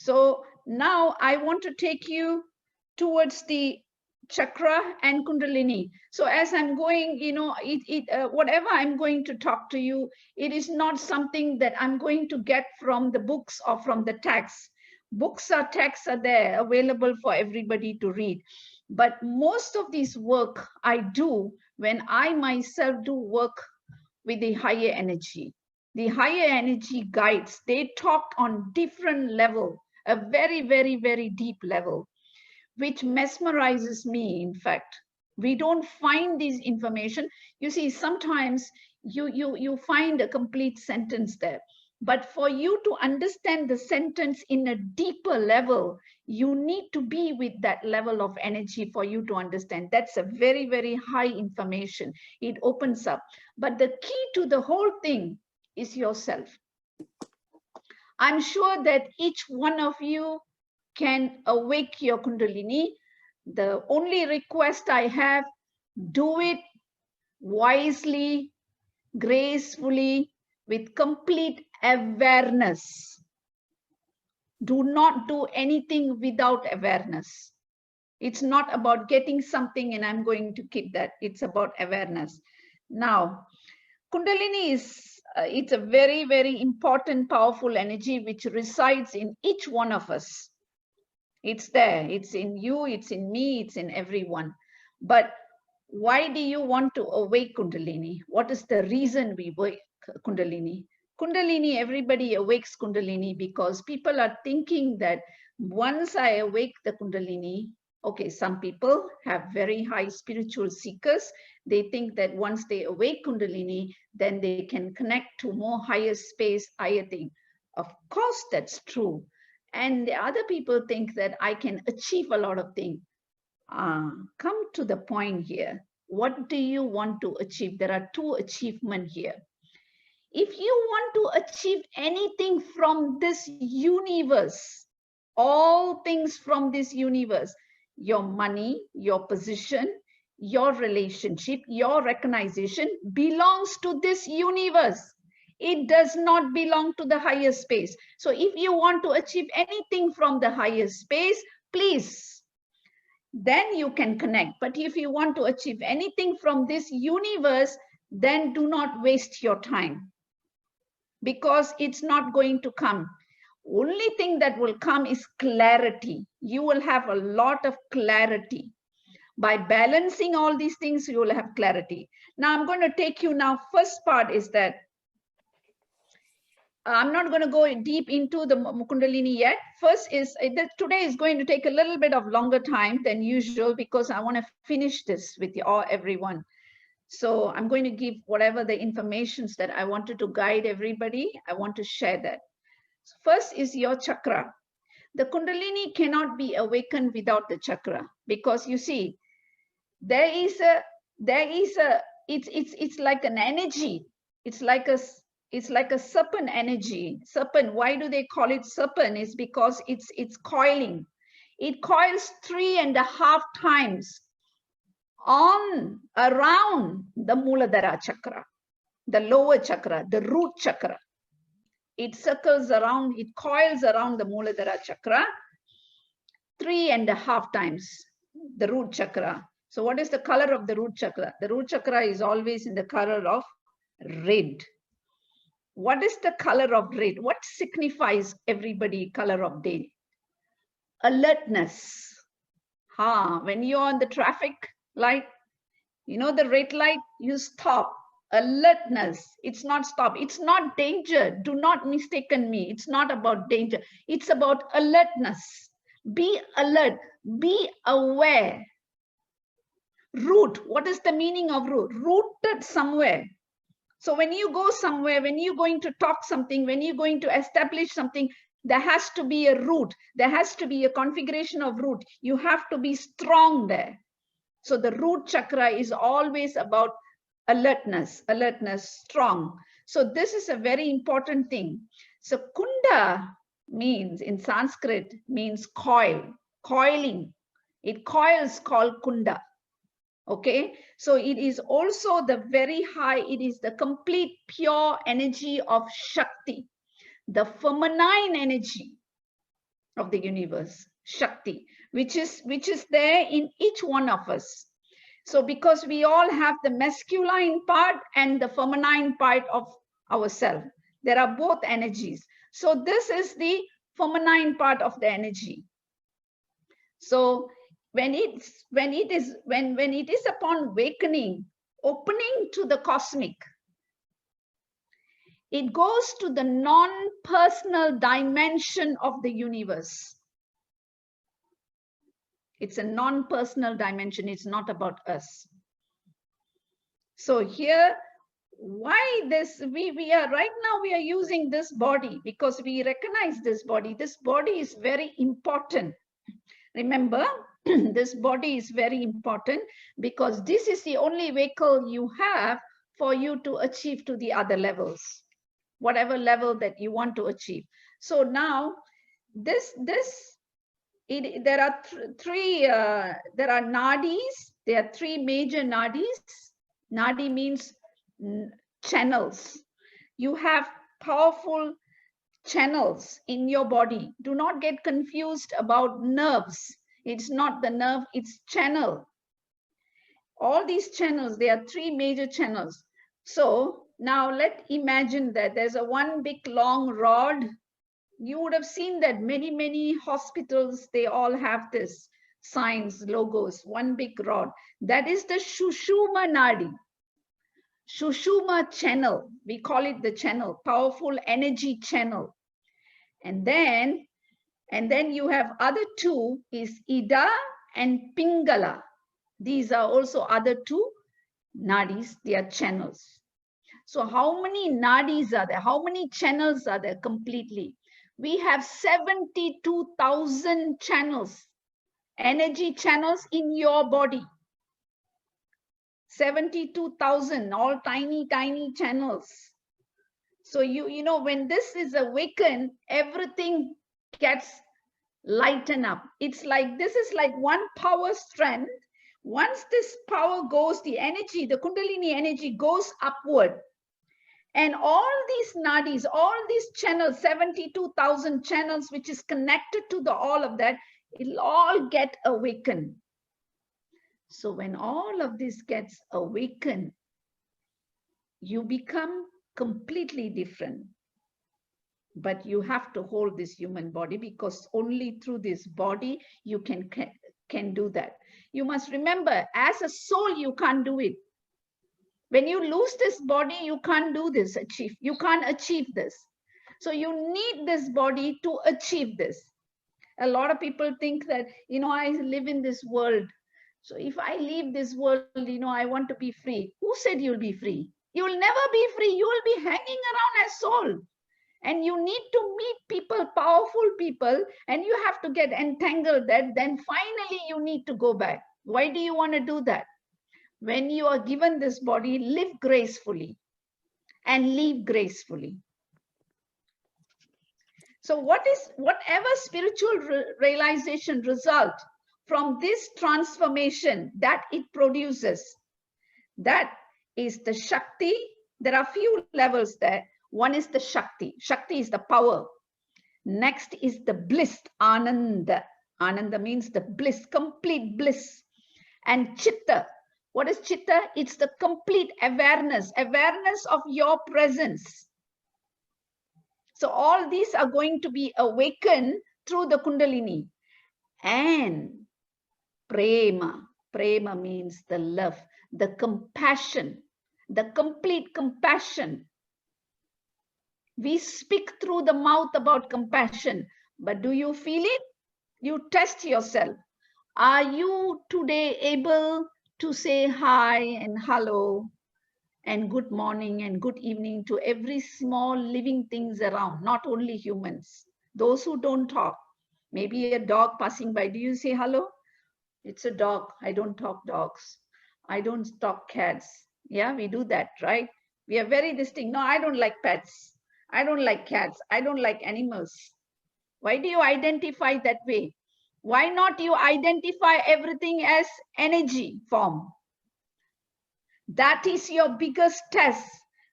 So now I want to take you towards the chakra and Kundalini. So as I'm going, whatever I'm going to talk to you, it is not something that I'm going to get from the books or from the texts. Texts are there available for everybody to read. But most of this work I do when I myself do work with the higher energy. The higher energy guides, they talk on different level, a very, very, very deep level, which mesmerizes me, in fact. We don't find this information. You see, sometimes you find a complete sentence there. But for you to understand the sentence in a deeper level, you need to be with that level of energy for you to understand. That's a very, very high information. It opens up. But the key to the whole thing is yourself. I'm sure that each one of you can awake your Kundalini. The only request I have, do it wisely, gracefully, with complete awareness. Do not do anything without awareness. It's not about getting something and I'm going to keep that. It's about awareness. Now, Kundalini it's a very, very important, powerful energy which resides in each one of us. It's there. It's in you, it's in me, it's in everyone. But why do you want to awake Kundalini? What is the reason we wake Kundalini? Kundalini, everybody awakes Kundalini because people are thinking that once I awake the Kundalini, okay, some people have very high spiritual seekers. They think that once they awake Kundalini, then they can connect to more higher space, higher thing. Of course, that's true. And the other people think that I can achieve a lot of things. Come to the point here. What do you want to achieve? There are two achievements here. If you want to achieve anything from this universe, all things from this universe, your money, your position, your relationship, your recognition belongs to this universe. It does not belong to the higher space. So if you want to achieve anything from the higher space, please, then you can connect. But if you want to achieve anything from this universe, then do not waste your time, because it's not going to come. Only thing that will come is clarity. You will have a lot of clarity. By balancing all these things, you will have clarity. Now I'm going to take you now. First part is that I'm not going to go deep into the Kundalini yet. First is today is going to take a little bit of longer time than usual because I want to finish this with you all, everyone. So I'm going to give whatever the informations that I wanted to guide everybody. I want to share that. First is your chakra. The Kundalini cannot be awakened without the chakra, because you see, it's like an energy. It's like a serpent energy. Serpent, why do they call it serpent? Is because it's coiling. It coils 3.5 times around the Muladhara chakra, the lower chakra, the root chakra. It circles around, it coils around the Muladhara chakra 3.5 times, the root chakra. So what is the color of the root chakra? The root chakra is always in the color of red. What is the color of red? What signifies everybody color of day? Alertness. When you're on the traffic light, you know the red light, you stop. Alertness. It's not stop. It's not danger. Do not mistaken me. It's not about danger. It's about alertness. Be alert. Be aware. Root. What is the meaning of root? Rooted somewhere. So when you go somewhere, when you're going to talk something, when you're going to establish something, there has to be a root. There has to be a configuration of root. You have to be strong there. So the root chakra is always about alertness, strong. So this is a very important thing. So Kunda means, in Sanskrit, means coil, coiling. It coils, called Kunda. Okay, so it is also the very high, it is the complete pure energy of Shakti, the feminine energy. of the universe, Shakti, which is there in each one of us. So because we all have the masculine part and the feminine part of ourselves, there are both energies. So this is the feminine part of the energy. So when it is upon awakening, opening to the cosmic, it goes to the non-personal dimension of the universe. It's a non-personal dimension. It's not about us. So here, why this? We are right now, we are using this body because we recognize this body. This body is very important. Remember, this body is very important because this is the only vehicle you have for you to achieve to the other levels, whatever level that you want to achieve. So now there are there are nadis. There are three major nadis. Nadi means channels. You have powerful channels in your body. Do not get confused about nerves. It's not the nerve, it's channel. All these channels, there are three major channels. So now let's imagine that there's a one big long rod. You would have seen that many hospitals, they all have this signs, logos, one big rod. That is the Shushuma Nadi. Shushuma channel, we call it the channel, powerful energy channel. And then you have other two is Ida and Pingala. These are also other two nadis, they are channels. So how many nadis are there? How many channels are there completely? We have 72,000 channels, energy channels in your body. 72,000, all tiny channels. So you know, when this is awakened, everything gets lighten up. It's like, this is like one power strength. Once this power goes, the energy, the Kundalini energy goes upward. And all these nadis, all these channels, 72,000 channels, which is connected to the all of that, it'll all get awakened. So when all of this gets awakened, you become completely different. But you have to hold this human body because only through this body you can do that. You must remember, as a soul, you can't do it. When you lose this body, you can't do this, you can't achieve this. So you need this body to achieve this. A lot of people think that, you know, I live in this world. So if I leave this world, you know, I want to be free. Who said you'll be free? You will never be free. You will be hanging around as soul. And you need to meet people, powerful people, and you have to get entangled that. Then finally you need to go back. Why do you want to do that? When you are given this body, live gracefully and leave gracefully. So whatever spiritual realization result from this transformation that it produces, that is the Shakti. There are few levels there. One is the Shakti. Shakti is the power. Next is the bliss, Ananda. Ananda means the bliss, complete bliss. And Chitta. What is Chitta? It's the complete awareness of your presence. So all these are going to be awakened through the Kundalini. And Prema. Prema means the love, the compassion, the complete compassion. We speak through the mouth about compassion, but do you feel it? You test yourself. Are you today able to say hi and hello and good morning and good evening to every small living things around, not only humans, those who don't talk? Maybe a dog passing by. Do you say hello? It's a dog. I don't talk dogs. I don't talk cats. Yeah, we do that, right? We are very distinct. No, I don't like pets. I don't like cats. I don't like animals. Why do you identify that way? Why not you identify everything as energy form? That is your biggest test.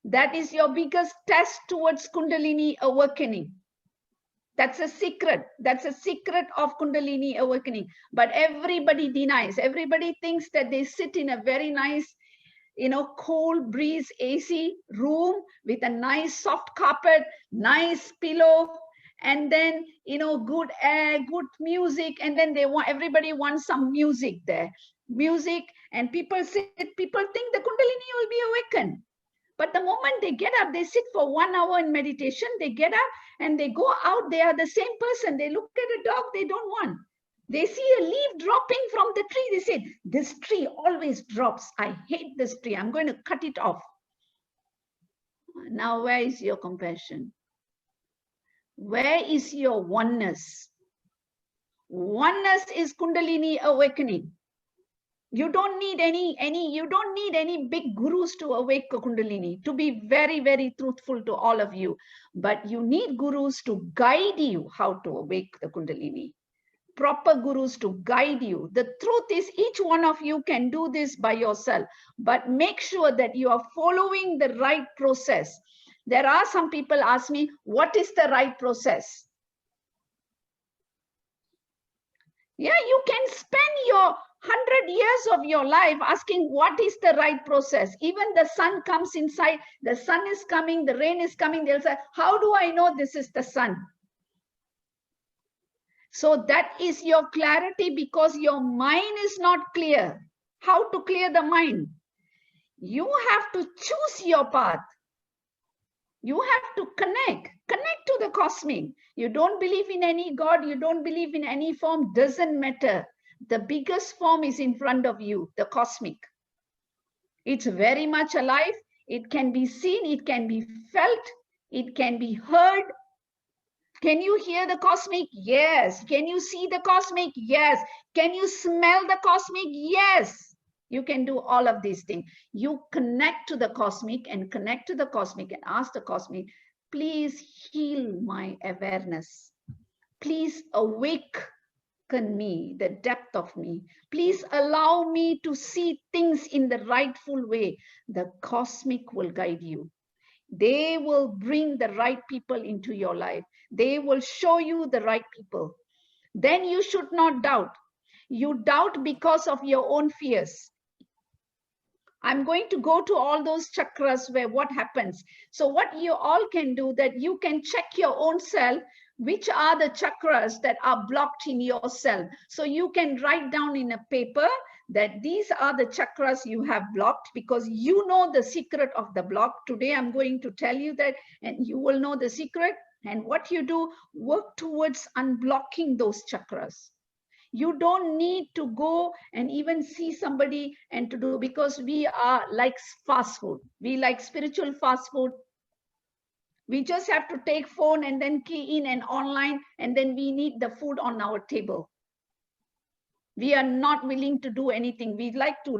That is your biggest test towards Kundalini awakening. That's a secret. That's a secret of Kundalini awakening. But everybody denies. Everybody thinks that they sit in a very nice, cold breeze AC room with a nice soft carpet, nice pillow, and then, good air, good music. And then everybody wants some music there. Music, and people think the Kundalini will be awakened. But the moment they get up, they sit for 1 hour in meditation, they get up and they go out, they are the same person. They look at a dog they don't want. They see a leaf dropping from the tree. They say, this tree always drops. I hate this tree. I'm going to cut it off. Now, where is your compassion? Where is your oneness? Oneness is Kundalini awakening. You don't need any big gurus to awake Kundalini, to be very, very truthful to all of you. But you need gurus to guide you how to awake the Kundalini. Proper gurus to guide you. The truth is, each one of you can do this by yourself, but make sure that you are following the right process. There are some people ask me, what is the right process? Yeah, you can spend your 100 years of your life asking what is the right process. Even the sun comes inside, the sun is coming, the rain is coming, they'll say, how do I know this is the sun? So that is your clarity, because your mind is not clear. How to clear the mind? You have to choose your path. You have to connect to the cosmic. You don't believe in any God, you don't believe in any form, doesn't matter. The biggest form is in front of you, the cosmic. It's very much alive. It can be seen, it can be felt, it can be heard. Can you hear the cosmic? Yes. Can you see the cosmic? Yes. Can you smell the cosmic? Yes. You can do all of these things. You connect to the cosmic and ask the cosmic, please heal my awareness. Please awaken me, the depth of me. Please allow me to see things in the rightful way. The cosmic will guide you. They will bring the right people into your life. They will show you the right people. Then you should not doubt. You doubt because of your own fears. I'm going to go to all those chakras where what happens. So what you all can do, that you can check your own self, which are the chakras that are blocked in yourself. So you can write down in a paper that these are the chakras you have blocked, because you know the secret of the block. Today I'm going to tell you that, and you will know the secret. And what you do, work towards unblocking those chakras. You don't need to go and even see somebody and to do, because we are like fast food. We like spiritual fast food. We just have to take phone and then key in and online, and then we need the food on our table. We are not willing to do anything. We like to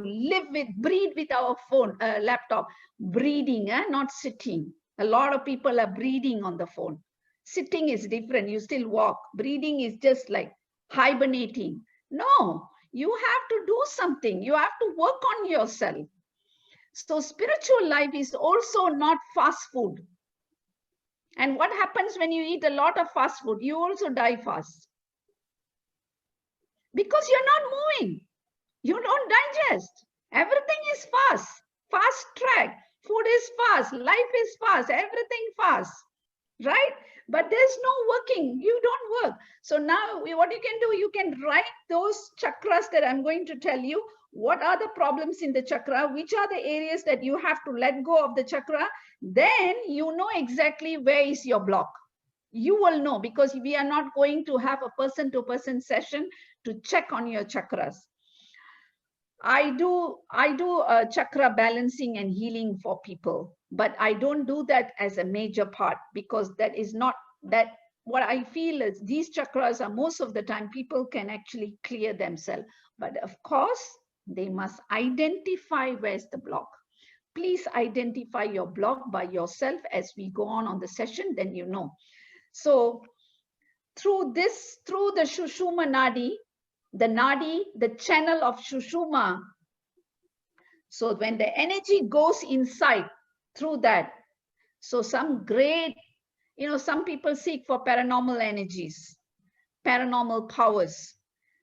breathe with our phone, laptop, breathing, not sitting. A lot of people are breathing on the phone. Sitting is different. You still walk. Breathing is just like hibernating. No, you have to do something. You have to work on yourself. So spiritual life is also not fast food. And what happens when you eat a lot of fast food? You also die fast. Because you're not moving. You don't digest. Everything is fast track. Food is fast. Life is fast. Everything fast. Right? But there's no working. You don't work. So now what you can do, you can write those chakras that I'm going to tell you. What are the problems in the chakra? Which are the areas that you have to let go of the chakra? Then you know exactly where is your block. You will know, because we are not going to have a person-to-person session to check on your chakras. I do chakra balancing and healing for people, but I don't do that as a major part, because that is not that. What I feel is these chakras are most of the time people can actually clear themselves. But of course, they must identify where's the block. Please identify your block by yourself as we go on the session, then you know. So through the Shushuma Nadi, the channel of Shushuma. So when the energy goes inside through that, so some great some people seek for paranormal energies, paranormal powers.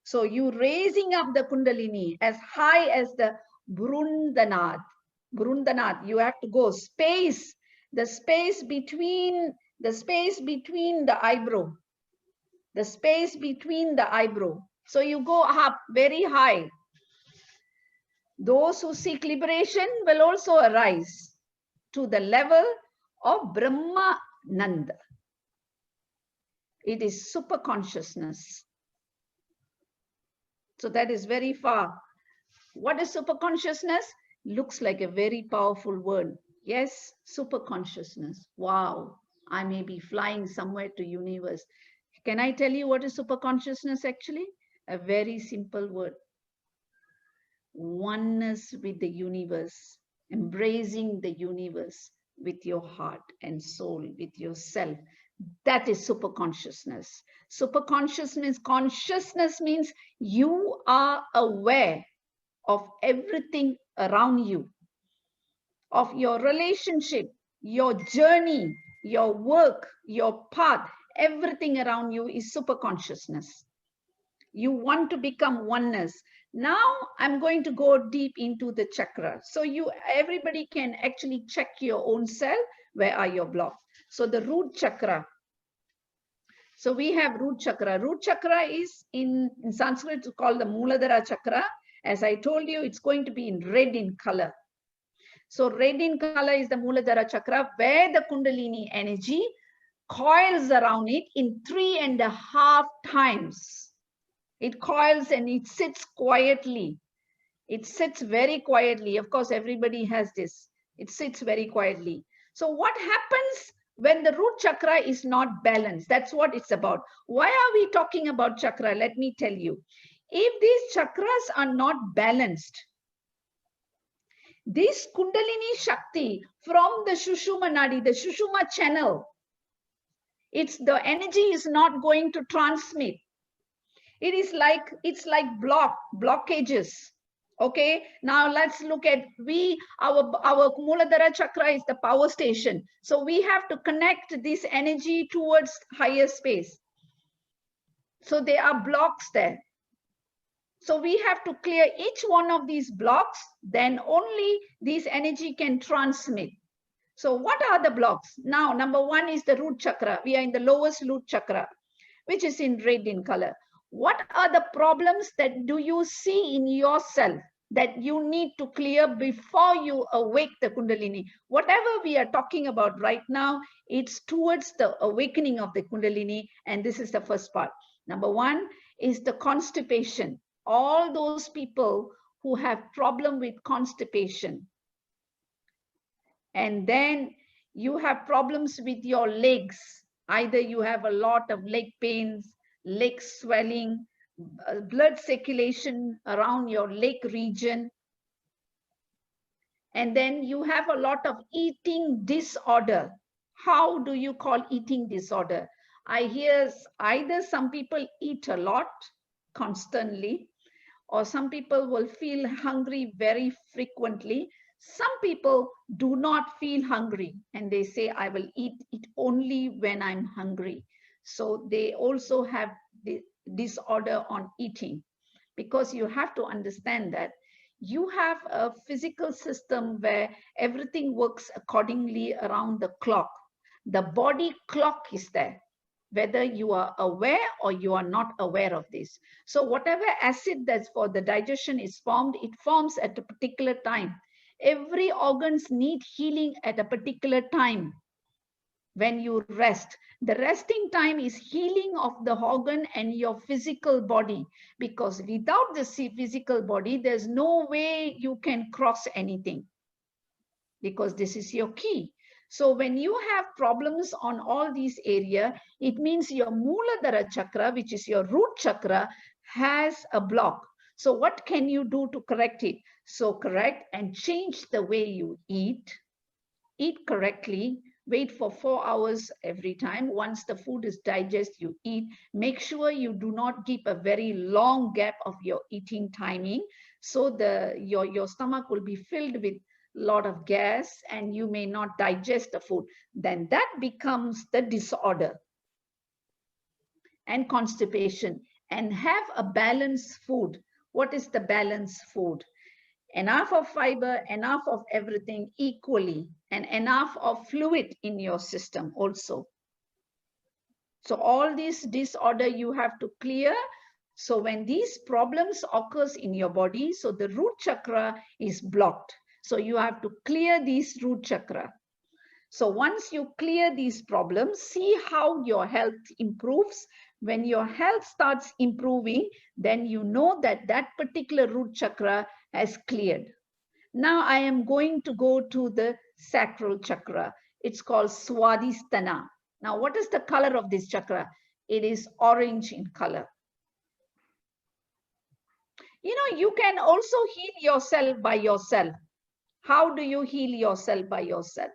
So you raising up the Kundalini as high as the Brundanath. Brundanath, you have to go the space between the eyebrow, the space between the eyebrow. So you go up very high. Those who seek liberation will also arise to the level of Brahma Nanda. It is super consciousness. So that is very far. What is super consciousness? Looks like a very powerful word. Yes, super consciousness. Wow, I may be flying somewhere to universe. Can I tell you what is super consciousness actually? A very simple word. Oneness with the universe, embracing the universe with your heart and soul, with yourself. That is super consciousness. Super consciousness means you are aware of everything around you, of your relationship, your journey, your work, your path. Everything around you is super consciousness. You want to become oneness. Now I'm going to go deep into the chakra. So everybody can actually check your own self. Where are your blocks? So the root chakra. So we have root chakra. Root chakra is in Sanskrit called the Muladhara chakra. As I told you, it's going to be in red in color. So red in color is the Muladhara chakra, where the Kundalini energy coils around it in 3.5 times. It coils and it sits quietly. It sits very quietly. Of course, everybody has this. It sits very quietly. So what happens when the root chakra is not balanced? That's what it's about. Why are we talking about chakra? Let me tell you. If these chakras are not balanced, this Kundalini Shakti from the Shushuma Nadi, the Shushuma channel, the energy is not going to transmit. It's like blockages. Okay, now let's look at our Muladhara chakra is the power station. So we have to connect this energy towards higher space. So there are blocks there. So we have to clear each one of these blocks, then only this energy can transmit. So what are the blocks? Now, number one is the root chakra. We are in the lowest root chakra, which is in red in color. What are the problems that do you see in yourself that you need to clear before you awake the Kundalini? Whatever we are talking about right now, it's towards the awakening of the Kundalini. And this is the first part. Number one is the constipation. All those people who have problem with constipation. And then you have problems with your legs. Either you have a lot of leg pains, leg swelling, blood circulation around your leg region. And then you have a lot of eating disorder. How do you call eating disorder? I hear either some people eat a lot constantly, or some people will feel hungry very frequently. Some people do not feel hungry and they say, I will eat it only when I'm hungry. So they also have the disorder on eating, because you have to understand that you have a physical system where everything works accordingly around the clock. The body clock is there, whether you are aware or you are not aware of this. So whatever acid that's for the digestion is formed, it forms at a particular time. Every organs need healing at a particular time. When you rest, the resting time is healing of the organ and your physical body, because without the physical body, there's no way you can cross anything, because this is your key. So when you have problems on all these areas, it means your Muladhara chakra, which is your root chakra, has a block. So what can you do to correct it? So correct and change the way you eat correctly. Wait for 4 hours every time. Once the food is digested, you eat. Make sure you do not keep a very long gap of your eating timing, so your stomach will be filled with lot of gas, and you may not digest the food, then that becomes the disorder and constipation. And have a balanced food. What is the balanced food? Enough of fiber, enough of everything equally, and enough of fluid in your system also. So all these disorder you have to clear. So when these problems occurs in your body, so the root chakra is blocked. So you have to clear these root chakra. So once you clear these problems, see how your health improves. When your health starts improving, then you know that that particular root chakra has cleared. Now I am going to go to the sacral chakra. It's called Swadhisthana. Now, what is the color of this chakra? It is orange in color. You know, you can also heal yourself by yourself. How do you heal yourself by yourself?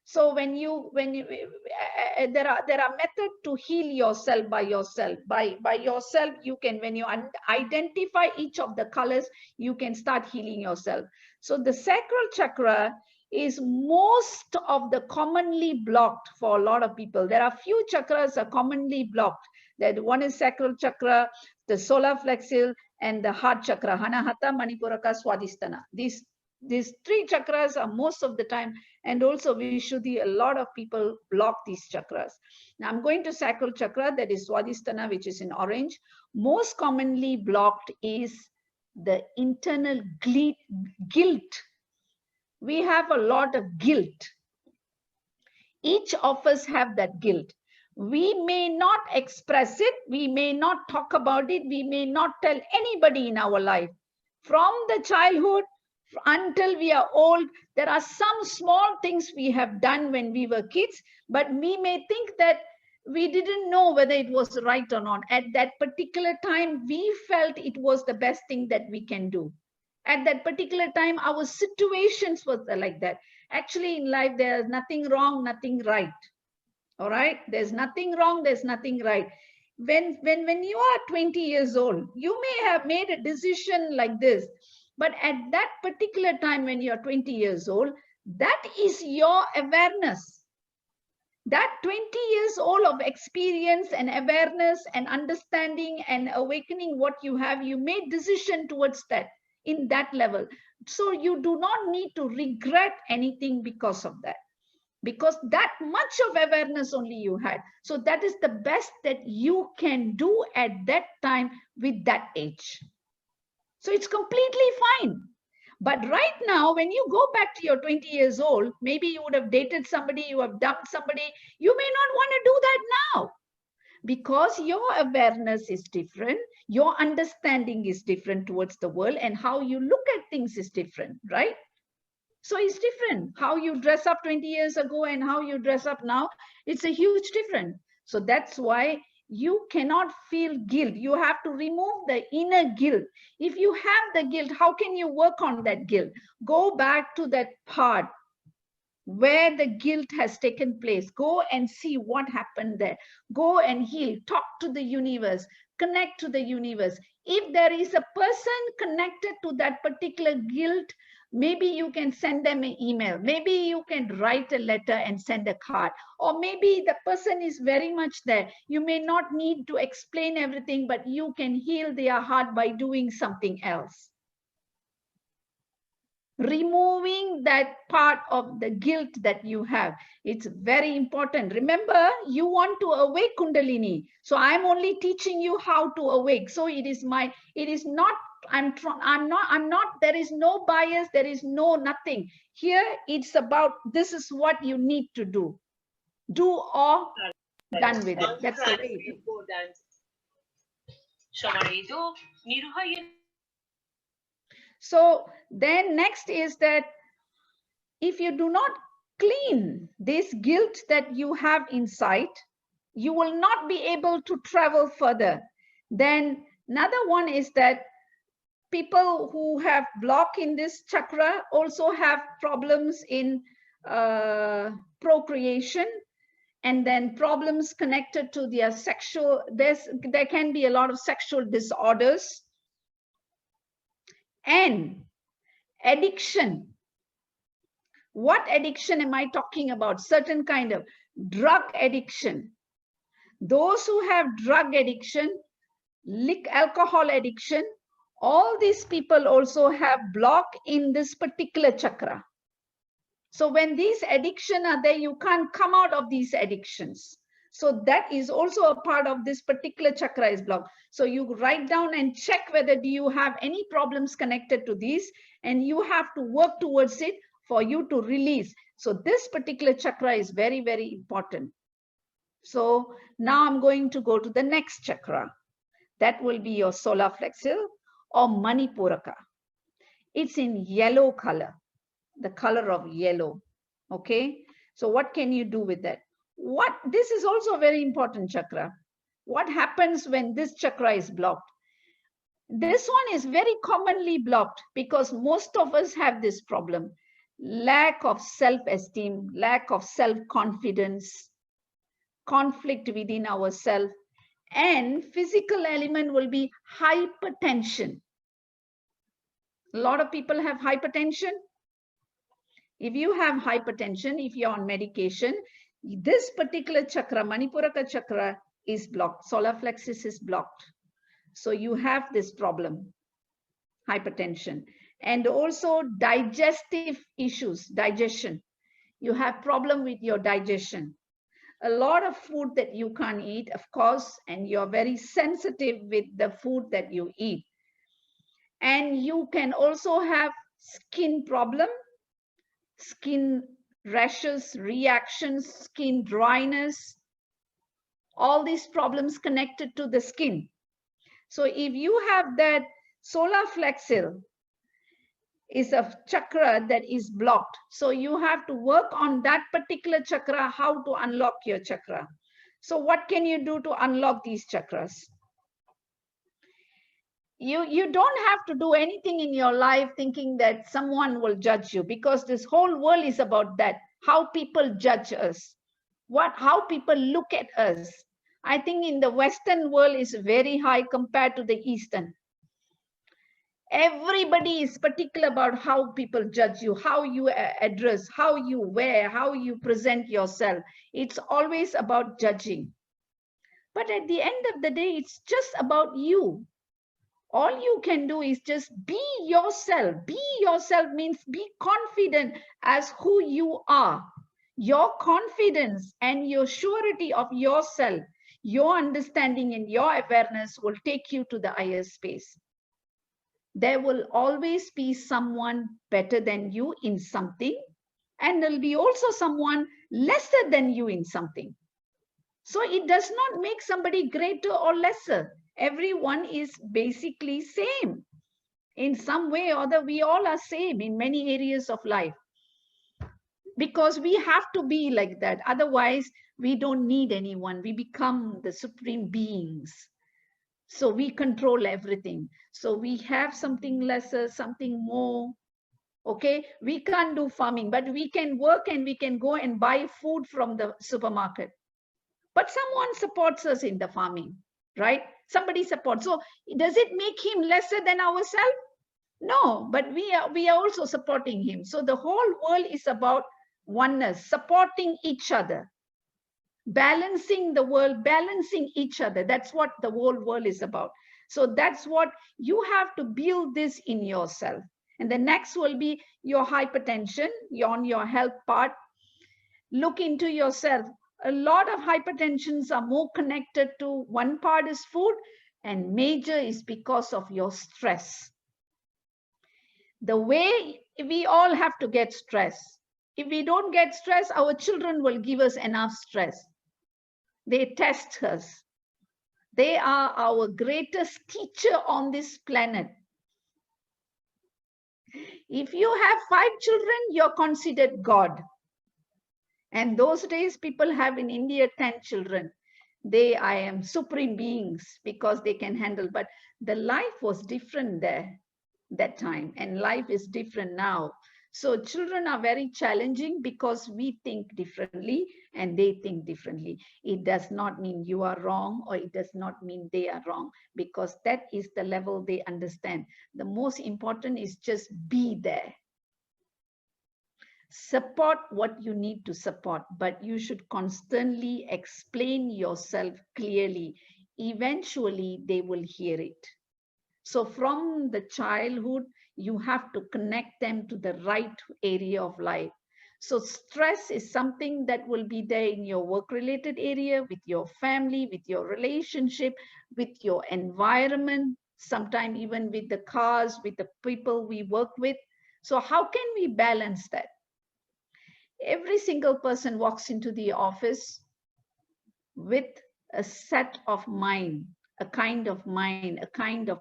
So there are methods to heal yourself by yourself. By yourself, you can, when you identify each of the colors, you can start healing yourself. So the sacral chakra is most of the commonly blocked for a lot of people. There are few chakras are commonly blocked. That one is sacral chakra, the solar plexus, and the heart chakra, Anahata, Manipuraka, Swadhisthana. These three chakras are most of the time, and also Vishuddhi, a lot of people block these chakras. Now I'm going to sacral chakra, that is Swadhisthana, which is in orange. Most commonly blocked is the internal guilt. We have a lot of guilt. Each of us have that guilt. We may not express it, we may not talk about it, we may not tell anybody in our life. From the childhood until we are old, there are some small things we have done when we were kids, but we may think that we didn't know whether it was right or not. At that particular time, we felt it was the best thing that we can do. At that particular time, our situations were like that. Actually, in life, there's nothing wrong, nothing right. All right? There's nothing wrong, there's nothing right. When you are 20 years old, you may have made a decision like this. But at that particular time when you're 20 years old, that is your awareness. That 20 years old of experience and awareness and understanding and awakening what you have, you made decision towards that in that level. So you do not need to regret anything because of that. Because that much of awareness only you had. So that is the best that you can do at that time with that age. So it's completely fine. But right now, when you go back to your 20 years old, maybe you would have dated somebody, you have dumped somebody, you may not want to do that now. Because your awareness is different, your understanding is different towards the world, and how you look at things is different, right? So it's different. How you dress up 20 years ago and how you dress up now, it's a huge difference. So that's why you cannot feel guilt. You have to remove the inner guilt. If you have the guilt, how can you work on that guilt? Go back to that part where the guilt has taken place. Go and see what happened there. Go and heal. Talk to the universe. Connect to the universe. If there is a person connected to that particular guilt, maybe you can send them an email. Maybe you can write a letter and send a card. Or maybe the person is very much there. You may not need to explain everything, but you can heal their heart by doing something else. Removing that part of the guilt that you have. It's very important. Remember, you want to awake Kundalini. So I'm only teaching you how to awake. So it is not, there is no bias, there is no nothing. Here it's about, this is what you need to do. Do or done with it. That's the way. So then next is that if you do not clean this guilt that you have inside, you will not be able to travel further. Then another one is that people who have block in this chakra also have problems in procreation, and then problems connected to their sexual, there can be a lot of sexual disorders and addiction What addiction am I talking about? Certain kind of drug addiction. Those who have drug addiction, alcohol addiction, all these people also have block in this particular chakra. So when these addictions are there, you can't come out of these addictions. So that is also a part of this particular chakra is blocked. So you write down and check whether do you have any problems connected to these, and you have to work towards it for you to release. So this particular chakra is very, very important. So now I'm going to go to the next chakra. That will be your solar plexus or Manipuraka. It's in yellow color, the color of yellow. Okay. So what can you do with that? This is also a very important chakra. What happens when this chakra is blocked? This one is very commonly blocked because most of us have this problem. Lack of self-esteem, lack of self-confidence, conflict within ourselves, and physical element will be hypertension. A lot of people have hypertension. If you have hypertension, if you're on medication, this particular chakra, Manipuraka chakra, is blocked. Solar plexus is blocked. So you have this problem, hypertension. And also digestive issues, digestion. You have problem with your digestion. A lot of food that you can't eat, of course, and you're very sensitive with the food that you eat. And you can also have skin problem, skin rashes, reactions, skin dryness, all these problems connected to the skin. So if you have that solar plexus is a chakra that is blocked, so you have to work on that particular chakra, how to unlock your chakra. So what can you do to unlock these chakras? You don't have to do anything in your life thinking that someone will judge you, because this whole world is about that, how people judge us, how people look at us. I think in the Western world is very high compared to the Eastern. Everybody is particular about how people judge you, how you address, how you wear, how you present yourself. It's always about judging. But at the end of the day, it's just about you. All you can do is just be yourself. Be yourself means be confident as who you are. Your confidence and your surety of yourself, your understanding and your awareness will take you to the higher space. There will always be someone better than you in something, and there'll be also someone lesser than you in something. So it does not make somebody greater or lesser. Everyone is basically same. In some way or other, we all are same in many areas of life. Because we have to be like that. Otherwise, we don't need anyone. We become the supreme beings. So we control everything. So we have something lesser, something more. Okay, we can't do farming, but we can work and we can go and buy food from the supermarket. But someone supports us in the farming, right? Somebody supports. So does it make him lesser than ourselves? No, but we are also supporting him. So the whole world is about oneness, supporting each other, balancing the world, balancing each other. That's what the whole world is about. So that's what you have to build this in yourself. And the next will be your hypertension, on your health part. Look into yourself. A lot of hypertensions are more connected to one part is food, and major is because of your stress. The way we all have to get stress. If we don't get stress, our children will give us enough stress. They test us. They are our greatest teacher on this planet. If you have 5 children, you're considered God. And those days, people have in India 10 children. I am supreme beings because they can handle. But the life was different there that time, and life is different now. So children are very challenging because we think differently and they think differently. It does not mean you are wrong, or it does not mean they are wrong, because that is the level they understand. The most important is just be there. Support what you need to support, but you should constantly explain yourself clearly. Eventually, they will hear it. So from the childhood, you have to connect them to the right area of life. So stress is something that will be there in your work-related area, with your family, with your relationship, with your environment, sometimes even with the cars, with the people we work with. So how can we balance that? Every single person walks into the office with a set of mind, a kind of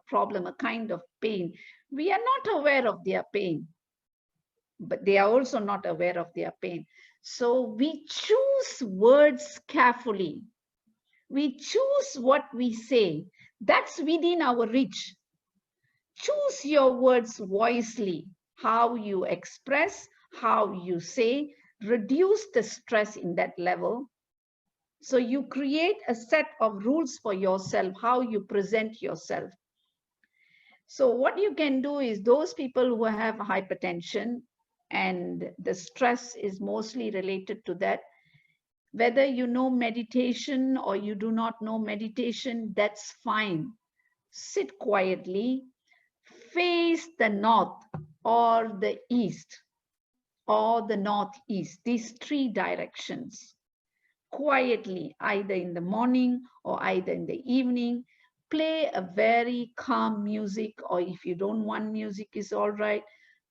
problem, a kind of pain. We are not aware of their pain, but they are also not aware of their pain. So we choose words carefully. We choose what we say. That's within our reach. Choose your words wisely. How you express, how you say, reduce the stress in that level. So you create a set of rules for yourself, how you present yourself. So what you can do is those people who have hypertension and the stress is mostly related to that, whether you know meditation or you do not know meditation, that's fine. Sit quietly, face the north or the east or the northeast, these three directions. Quietly, either in the morning or either in the evening, play a very calm music, or if you don't want music, is all right.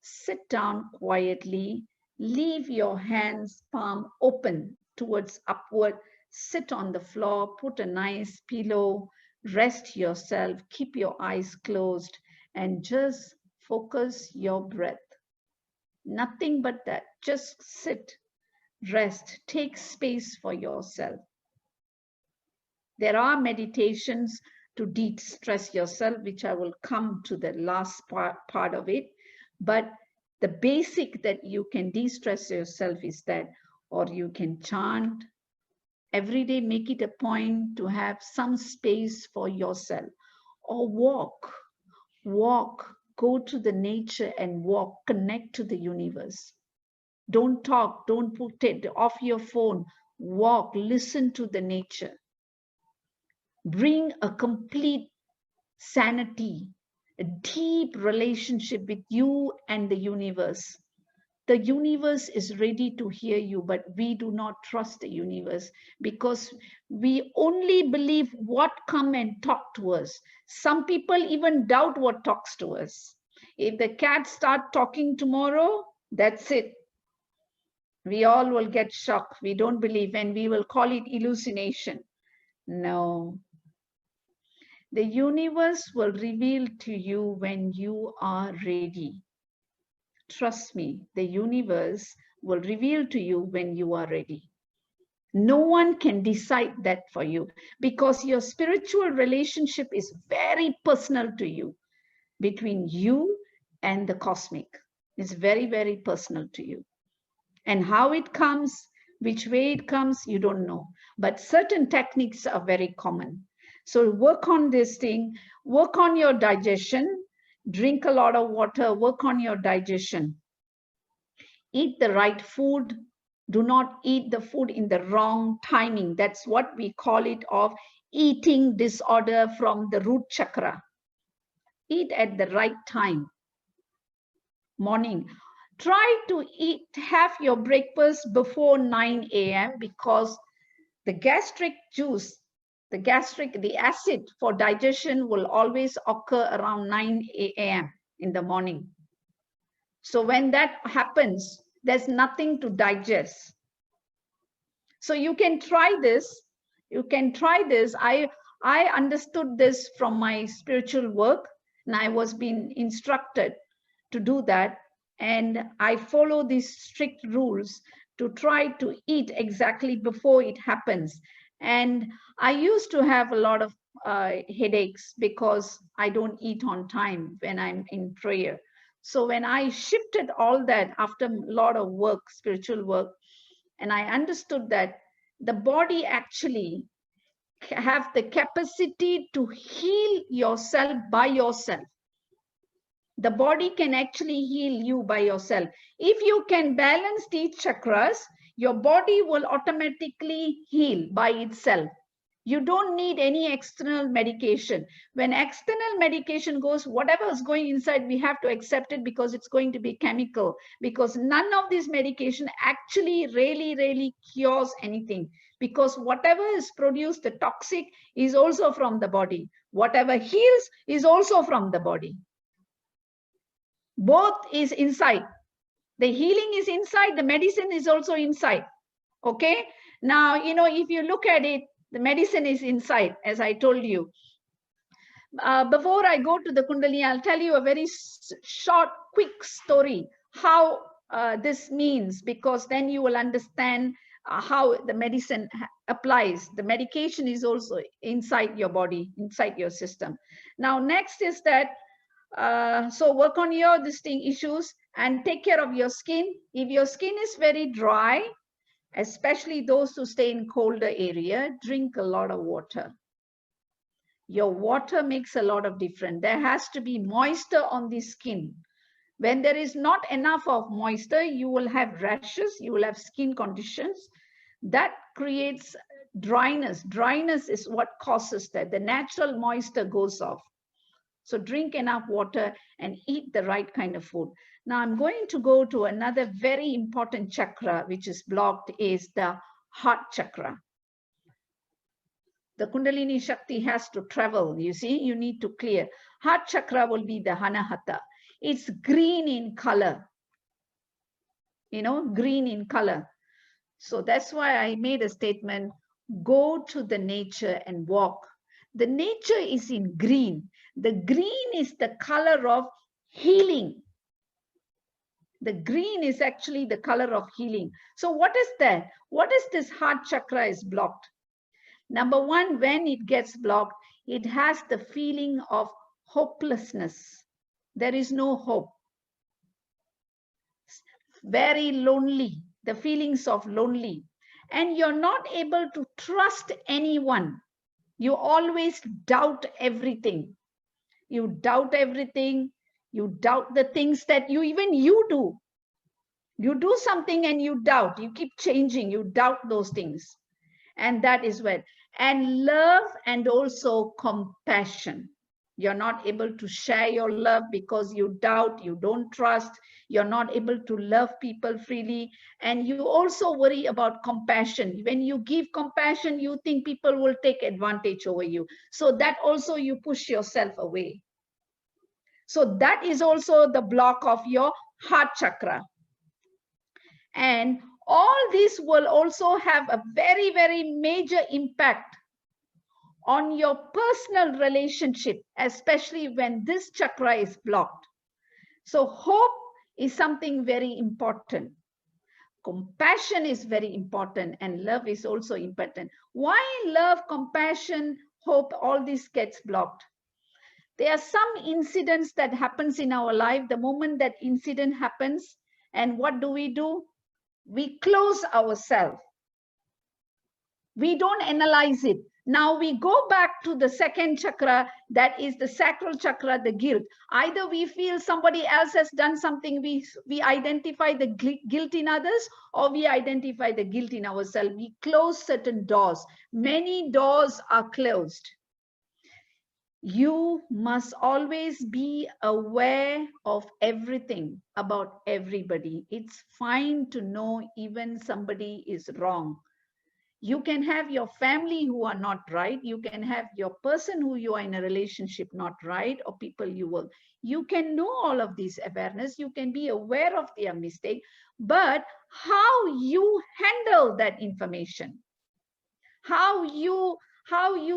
Sit down quietly, leave your hands palm open towards upward, sit on the floor, put a nice pillow, rest yourself, keep your eyes closed, and just focus your breath. Nothing but that. Just sit, rest, take space for yourself. There are meditations to de-stress yourself, which I will come to the last part of it. But the basic that you can de-stress yourself is that, or you can chant every day, make it a point to have some space for yourself, or walk, go to the nature and walk, connect to the universe. Don't talk, don't put it off your phone, walk, listen to the nature. Bring a complete sanity, a deep relationship with you and the universe. The universe is ready to hear you, but we do not trust the universe because we only believe what come and talk to us. Some people even doubt what talks to us. If the cat start talking tomorrow, that's it. We all will get shocked. We don't believe, and we will call it hallucination. No, the universe will reveal to you when you are ready. Trust me, the universe will reveal to you when you are ready. No one can decide that for you because your spiritual relationship is very personal to you, between you and the cosmic. It's very, very personal to you. And how it comes, which way it comes, you don't know. But certain techniques are very common. So work on this thing, work on your digestion, drink a lot of water, work on your digestion. Eat the right food. Do not eat the food in the wrong timing. That's what we call it of eating disorder from the root chakra. Eat at the right time. Morning. Try to have your breakfast before 9 a.m. because the gastric juice, the acid for digestion will always occur around 9 a.m. in the morning. So when that happens, there's nothing to digest. So you can try this. You can try this. I understood this from my spiritual work, and I was being instructed to do that. And I follow these strict rules to try to eat exactly before it happens. And I used to have a lot of headaches because I don't eat on time when I'm in prayer. So when I shifted all that after a lot of work, spiritual work, and I understood that the body actually have the capacity to heal yourself by yourself. The body can actually heal you by yourself. If you can balance these chakras, your body will automatically heal by itself. You don't need any external medication. When external medication goes, whatever is going inside, we have to accept it because it's going to be chemical. Because none of this medication actually really cures anything. Because whatever is produced, the toxic, is also from the body. Whatever heals is also from the body. Both is inside. The healing is inside, the medicine is also inside. Okay? Now, if you look at it, the medicine is inside, as I told you. Before I go to the Kundalini, I'll tell you a very short, quick story, how this means, because then you will understand how the medicine applies. The medication is also inside your body, inside your system. Now, next is that, so work on your distinct issues and take care of your skin. If your skin is very dry, especially those who stay in colder area, drink a lot of water. Your water makes a lot of difference. There has to be moisture on the skin. When there is not enough of moisture, you will have rashes, you will have skin conditions. That creates dryness. Dryness is what causes that. The natural moisture goes off. So drink enough water and eat the right kind of food. Now I'm going to go to another very important chakra which is blocked, is the heart chakra. The Kundalini Shakti has to travel, you see, you need to clear. Heart chakra will be the Hanahata. It's green in color, green in color. So that's why I made a statement, go to the nature and walk. The nature is in green. The green is the color of healing. The green is actually the color of healing. So what is that? What is this heart chakra is blocked? Number one, when it gets blocked, it has the feeling of hopelessness. There is no hope. Very lonely, the feelings of lonely. And you're not able to trust anyone. You always doubt everything. You doubt everything. You doubt the things that you do. You do something and you doubt. You keep changing. You doubt those things. And that is where. And love and also compassion. You're not able to share your love because you doubt, you don't trust, you're not able to love people freely. And you also worry about compassion. When you give compassion, you think people will take advantage over you. So that also you push yourself away. So that is also the block of your heart chakra. And all this will also have a very major impact on your personal relationship, especially when this chakra is blocked. So hope is something very important. Compassion is very important, and love is also important. Why love, compassion, hope, all this gets blocked? There are some incidents that happens in our life. The moment that incident happens, and what do? We close ourselves. We don't analyze it. Now we go back to the second chakra, that is the sacral chakra, the guilt. Either we feel somebody else has done something, we identify the guilt in others, or we identify the guilt in ourselves. We close certain doors. Many doors are closed. You must always be aware of everything about everybody. It's fine to know even somebody is wrong. You can have your family who are not right. You can have your person who you are in a relationship not right, or people you will. You can know all of this awareness. You can be aware of their mistake, but how you handle that information, how you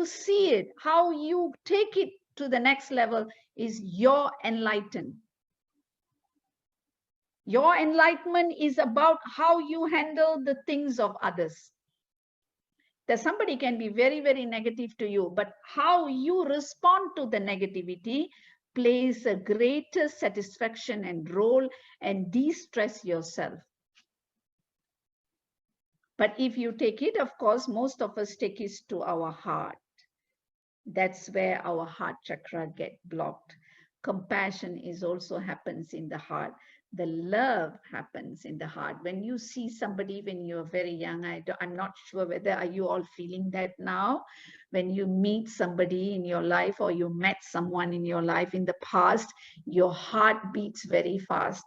see it, how you take it to the next level is your enlightenment. Your enlightenment is about how you handle the things of others. That somebody can be very negative to you, but how you respond to the negativity plays a greater satisfaction and role, and de-stress yourself. But if you take it, of course, most of us take it to our heart. That's where our heart chakra get blocked. compassion is also happens in the heart. The love happens in the heart. When you see somebody when you're very young, I'm not sure whether are you all feeling that now. When you meet somebody in your life or you met someone in your life in the past, your heart beats very fast.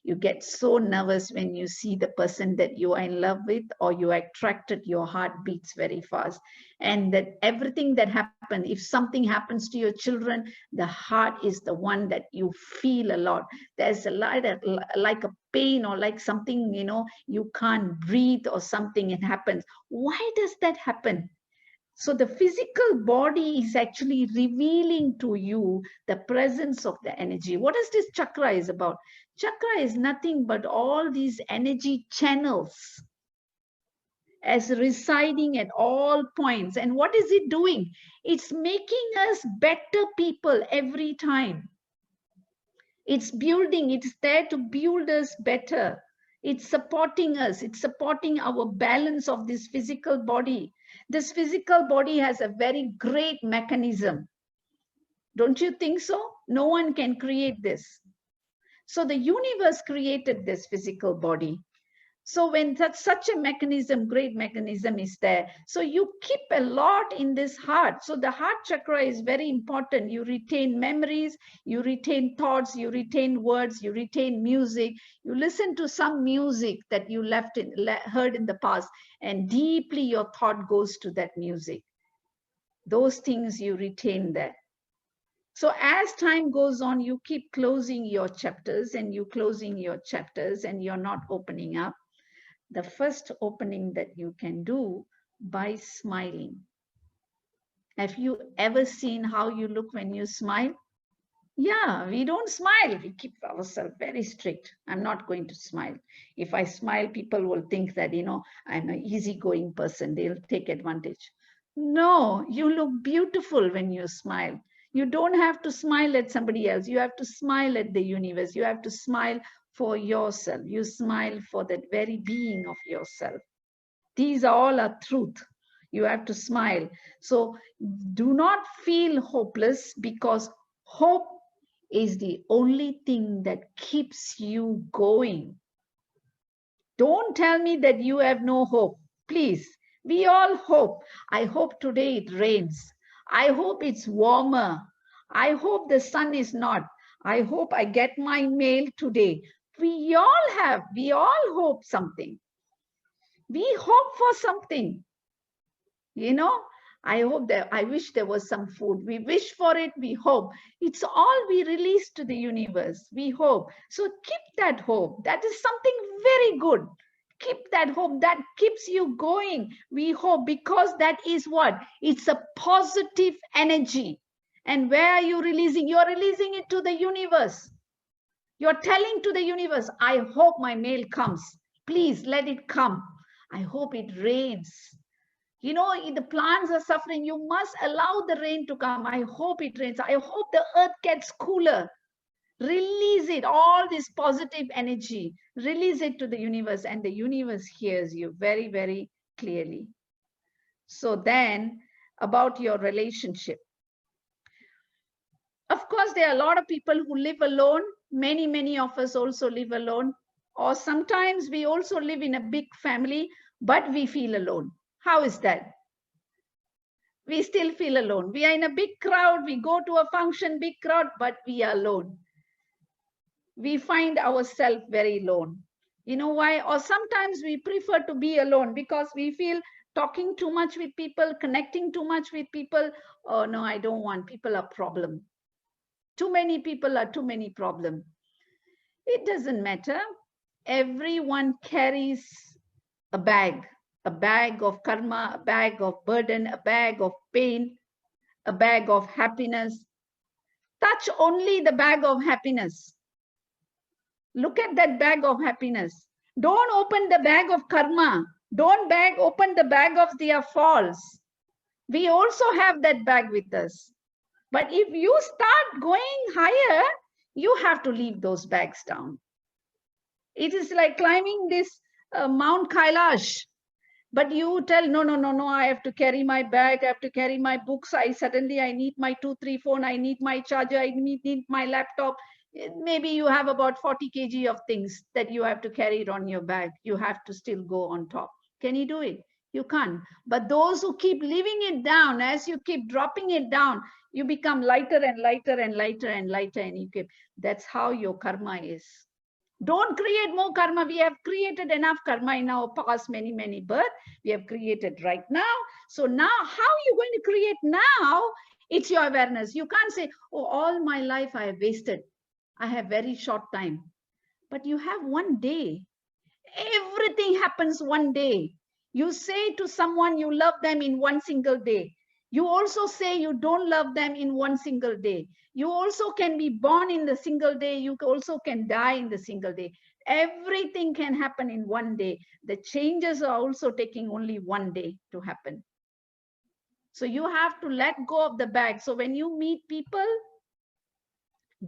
You get so nervous when you see the person that you are in love with or you are attracted, your heart beats very fast. And that everything that happens, if something happens to your children, the heart is the one that you feel a lot. There's a lot of, like a pain or like something, you can't breathe or something, it happens. Why does that happen? So the physical body is actually revealing to you the presence of the energy. What is this chakra is about? Chakra is nothing but all these energy channels as residing at all points. And what is it doing? It's making us better people every time. It's building, it's there to build us better. It's supporting us. It's supporting our balance of this physical body. This physical body has a very great mechanism. Don't you think so? No one can create this. So the universe created this physical body. So when such a mechanism, great mechanism is there, so you keep a lot in this heart. So the heart chakra is very important. You retain memories, you retain thoughts, you retain words, you retain music. You listen to some music that you heard in the past, and deeply your thought goes to that music. Those things you retain there. So as time goes on, you keep closing your chapters and you're not opening up. The first opening that you can do by smiling. Have you ever seen how you look when you smile? Yeah, we don't smile. We keep ourselves very strict. I'm not going to smile. If I smile, people will think that, I'm an easygoing person. They'll take advantage. No, you look beautiful when you smile. You don't have to smile at somebody else. You have to smile at the universe. You have to smile for yourself. You smile for that very being of yourself. These are all are truth. You have to smile. So do not feel hopeless, because hope is the only thing that keeps you going. Don't tell me that you have no hope. Please, we all hope. I hope today it rains. I hope it's warmer. I hope the sun is not. I hope I get my mail today. We all hope something. We hope for something. I wish there was some food. We wish for it, we hope. It's all we release to the universe. We hope. So keep that hope. That is something very good. Keep that hope. That keeps you going. We hope, because that is what? It's a positive energy. And where are you releasing? You're releasing it to the universe. You're telling to the universe, I hope my mail comes. Please let it come. I hope it rains. The plants are suffering. You must allow the rain to come. I hope it rains. I hope the earth gets cooler. Release it, all this positive energy. Release it to the universe, and the universe hears you very, very clearly. So then, about your relationship. Of course, there are a lot of people who live alone. Many, many of us also live alone. Or sometimes we also live in a big family, but we feel alone. How is that? We still feel alone. We are in a big crowd. We go to a function, big crowd, but we are alone. We find ourselves very alone. You know why? Or sometimes we prefer to be alone because we feel talking too much with people, connecting too much with people. Oh, no, I don't want. People are problem. Too many people are too many problem. It doesn't matter. Everyone carries a bag of karma, a bag of burden, a bag of pain, a bag of happiness. Touch only the bag of happiness. Look at that bag of happiness. Don't open the bag of karma. Don't open the bag of their falls. We also have that bag with us. But if you start going higher, you have to leave those bags down. It is like climbing this Mount Kailash. But you tell, no, no, no, no, I have to carry my bag, I have to carry my books. I need my 2, 3 phone, I need my charger, I need my laptop. Maybe you have about 40 kg of things that you have to carry it on your bag. You have to still go on top. Can you do it? You can't. But those who keep leaving it down, as you keep dropping it down, you become lighter and lighter and lighter and lighter, and you keep, that's how your karma is. Don't create more karma. We have created enough karma in our past, many births. We have created right now. So now, how are you going to create now? It's your awareness. You can't say, oh, all my life I have wasted. I have very short time. But you have one day. Everything happens one day. You say to someone you love them in one single day. You also say you don't love them in one single day. You also can be born in the single day. You also can die in the single day. Everything can happen in one day. The changes are also taking only one day to happen. So you have to let go of the bag. So when you meet people,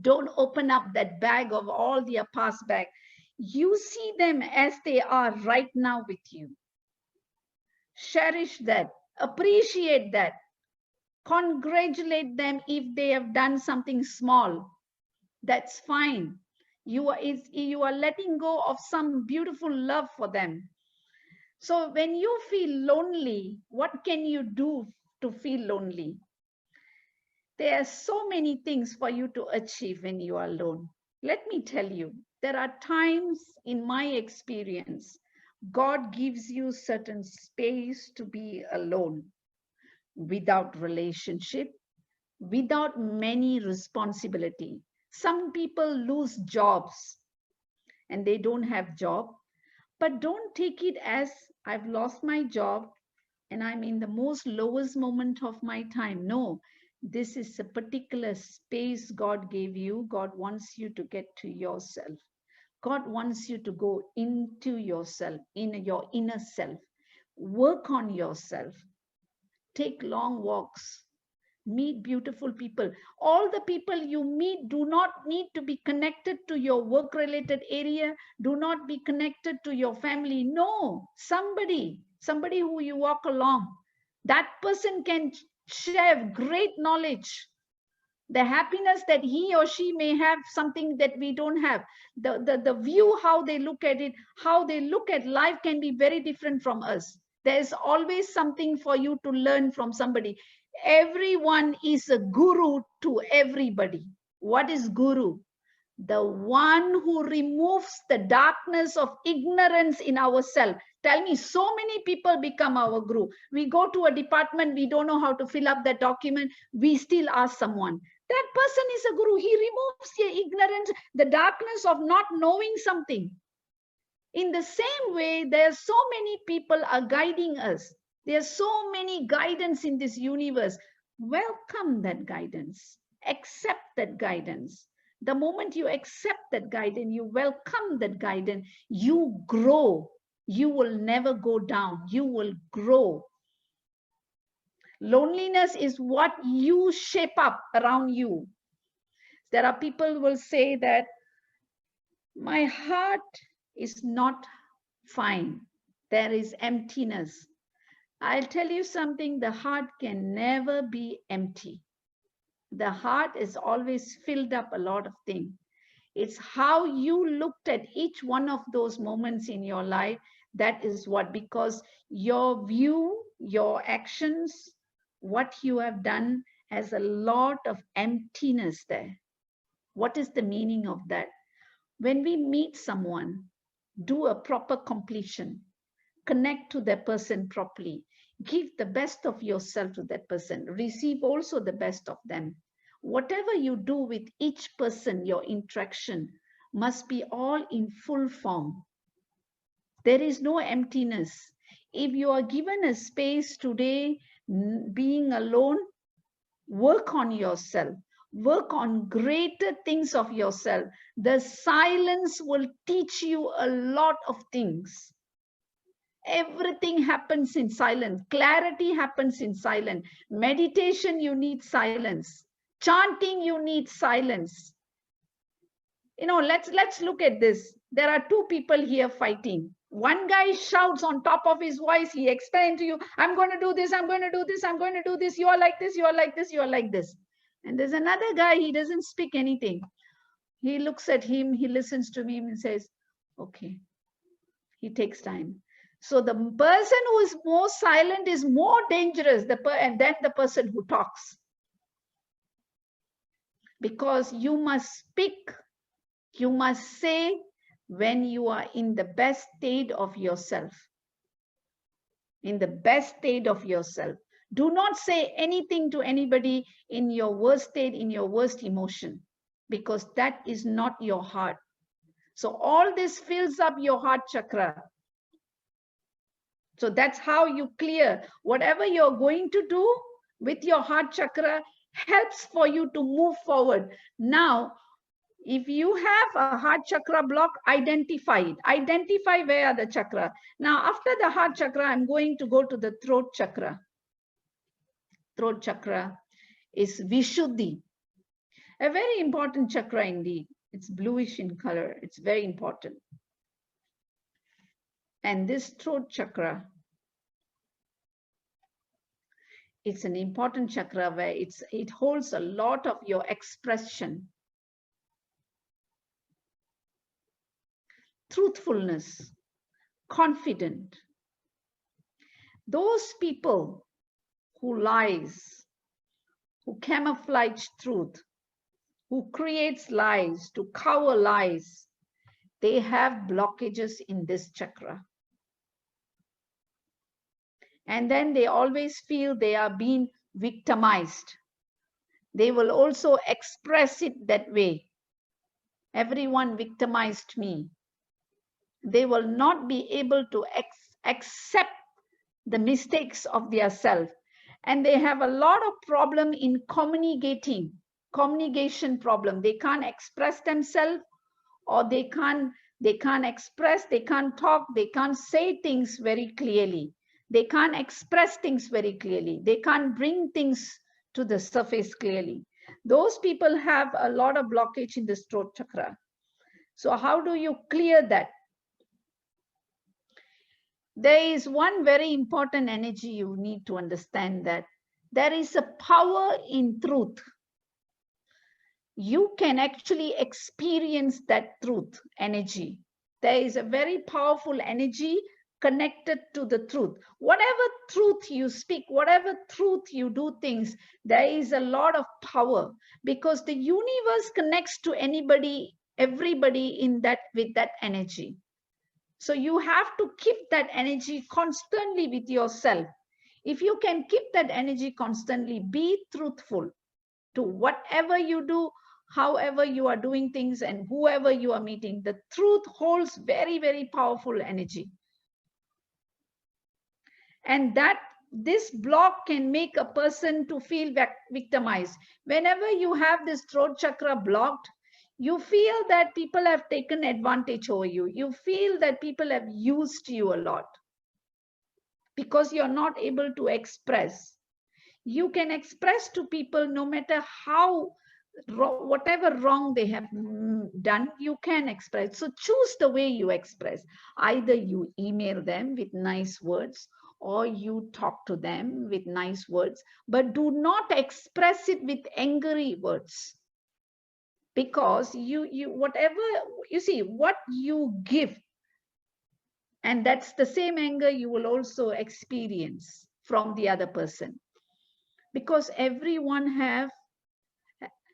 don't open up that bag of all their past bag. You see them as they are right now with you. Cherish that, appreciate that, congratulate them if they have done something small. That's fine. You are letting go of some beautiful love for them. So when you feel lonely, what can you do to feel lonely? There are so many things for you to achieve when you are alone. Let me tell you, there are times in my experience, God gives you certain space to be alone, without relationship, without many responsibility. Some people lose jobs and they don't have job, but don't take it as I've lost my job and I'm in the most lowest moment of my time. No, this is a particular space God gave you. God wants you to get to yourself. God wants you to go into yourself, in your inner self. Work on yourself. Take long walks. Meet beautiful people. All the people you meet do not need to be connected to your work-related area, do not be connected to your family. No, somebody who you walk along. That person can share great knowledge. The happiness that he or she may have, something that we don't have. The view, how they look at it, how they look at life can be very different from us. There's always something for you to learn from somebody. Everyone is a guru to everybody. What is guru? The one who removes the darkness of ignorance in ourselves. Tell me, so many people become our guru. We go to a department, we don't know how to fill up that document, we still ask someone. That person is a guru. He removes the ignorance, the darkness of not knowing something. In the same way, there are so many people are guiding us. There are so many guidance in this universe. Welcome that guidance. Accept that guidance. The moment you accept that guidance, you welcome that guidance, you grow. You will never go down. You will grow. Loneliness is what you shape up around you. There are people who will say that my heart is not fine. There is emptiness. I'll tell you something, the heart can never be empty. The heart is always filled up a lot of things. It's how you looked at each one of those moments in your life. That is what, because your view, your actions, what you have done has a lot of emptiness there. What is the meaning of that? When we meet someone, do a proper completion, connect to that person properly, give the best of yourself to that person, receive also the best of them. Whatever you do with each person, your interaction must be all in full form. There is no emptiness. If you are given a space today, being alone, work on yourself. Work on greater things of yourself. The silence will teach you a lot of things. Everything happens in silence. Clarity happens in silence. Meditation, you need silence. Chanting, you need silence. You know, let's look at this. There are two people here fighting. One guy shouts on top of his voice, he explains to you, I'm going to do this, I'm going to do this, I'm going to do this, you are like this, you are like this, you are like this. And there's another guy, he doesn't speak anything. He looks at him, he listens to him and says, okay. He takes time. So the person who is more silent is more dangerous than the person who talks. Because you must speak, you must say when you are in the best state of yourself. In the best state of yourself. Do not say anything to anybody in your worst state, in your worst emotion, because that is not your heart. So all this fills up your heart chakra. So that's how you clear. Whatever you're going to do with your heart chakra helps for you to move forward. Now, if you have a heart chakra block, identify it. Identify where are the chakra. Now, after the heart chakra, I'm going to go to the throat chakra. Throat chakra is Vishuddhi. A very important chakra indeed. It's bluish in color. It's very important. And this throat chakra, it's an important chakra where it holds a lot of your expression. Truthfulness, confident. Those people who lies, who camouflage truth, who creates lies to cover lies, they have blockages in this chakra. And then they always feel they are being victimized. They will also express it that way. Everyone victimized me. They will not be able to accept the mistakes of their self. And they have a lot of problem in communication problem. They can't express themselves, or they can't express, they can't talk, they can't say things very clearly. They can't express things very clearly. They can't bring things to the surface clearly. Those people have a lot of blockage in the throat chakra. So how do you clear that? There is one very important energy you need to understand, that there is a power in truth. You can actually experience that truth energy. There is a very powerful energy connected to the truth. Whatever truth you speak, whatever truth you do things, there is a lot of power, because the universe connects to everybody in that with that energy. So you have to keep that energy constantly with yourself. If you can keep that energy constantly, be truthful to whatever you do, however you are doing things, and whoever you are meeting. The truth holds very, very powerful energy. And that this block can make a person to feel victimized. Whenever you have this throat chakra blocked, you feel that people have taken advantage over you. You feel that people have used you a lot because you're not able to express. You can express to people no matter how, whatever wrong they have done, you can express. So choose the way you express. Either you email them with nice words, or you talk to them with nice words, but do not express it with angry words. Because whatever, you see, what you give, and that's the same anger you will also experience from the other person. Because everyone have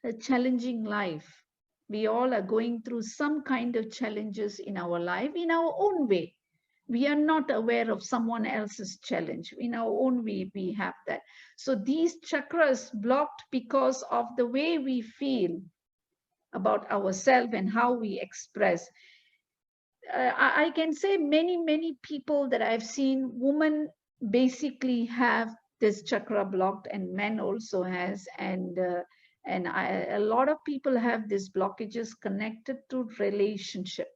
a challenging life. We all are going through some kind of challenges in our life in our own way. We are not aware of someone else's challenge. In our own way, we have that. So these chakras blocked because of the way we feel about ourselves and how we express. I can say many people that I've seen, women basically have this chakra blocked, and men also has, and a lot of people have these blockages connected to relationship.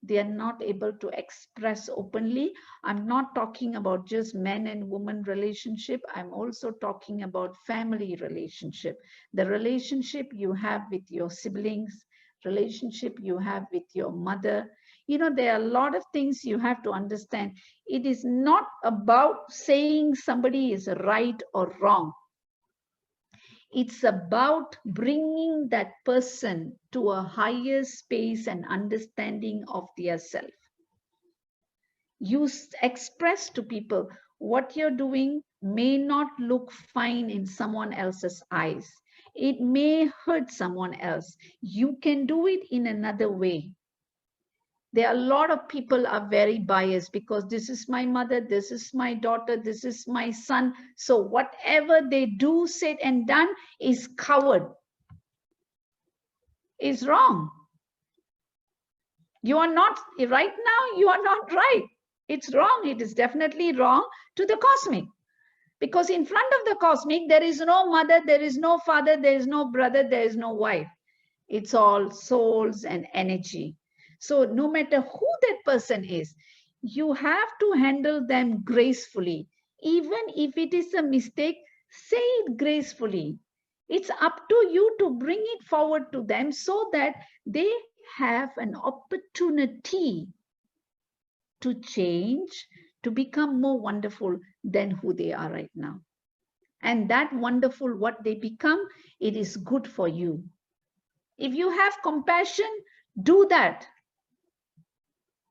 They are not able to express openly. I'm not talking about just men and women relationship. I'm also talking about family relationship. The relationship you have with your siblings, relationship you have with your mother. There are a lot of things you have to understand. It is not about saying somebody is right or wrong. It's about bringing that person to a higher space and understanding of their self. You express to people what you're doing may not look fine in someone else's eyes. It may hurt someone else. You can do it in another way. There are a lot of people are very biased because this is my mother, this is my daughter, this is my son. So whatever they do, said and done is covered, is wrong. You are not, right now, you are not right. It's wrong. It is definitely wrong to the cosmic. Because in front of the cosmic, there is no mother, there is no father, there is no brother, there is no wife. It's all souls and energy. So no matter who that person is, you have to handle them gracefully. Even if it is a mistake, say it gracefully. It's up to you to bring it forward to them so that they have an opportunity to change, to become more wonderful than who they are right now. And that wonderful, what they become, it is good for you. If you have compassion, do that.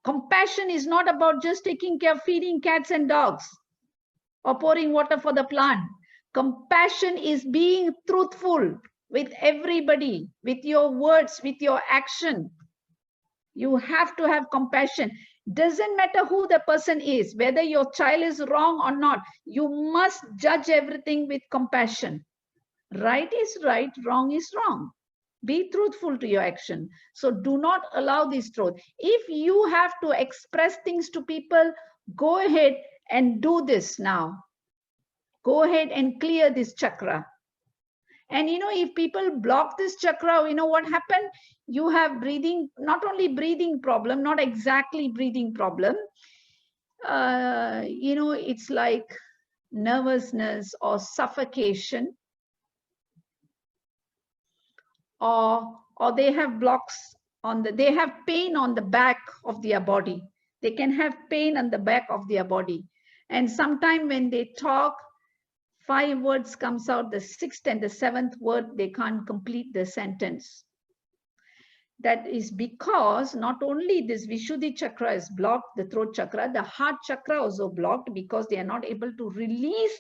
Compassion is not about just taking care of feeding cats and dogs or pouring water for the plant. Compassion is being truthful with everybody, with your words, with your action. You have to have compassion. Doesn't matter who the person is, whether your child is wrong or not, you must judge everything with compassion. Right is right, wrong is wrong. Be truthful to your action. So do not allow this truth. If you have to express things to people, go ahead and do this now. Go ahead and clear this chakra. And if people block this chakra, what happened? You have breathing, not only breathing problem, not exactly breathing problem. It's like nervousness or suffocation, or they have blocks they have pain on the back of their body. They can have pain on the back of their body. And sometimes when they talk, 5 words comes out, the 6th and the 7th word, they can't complete the sentence. That is because not only this Vishuddhi chakra is blocked, the throat chakra, the heart chakra also blocked because they are not able to release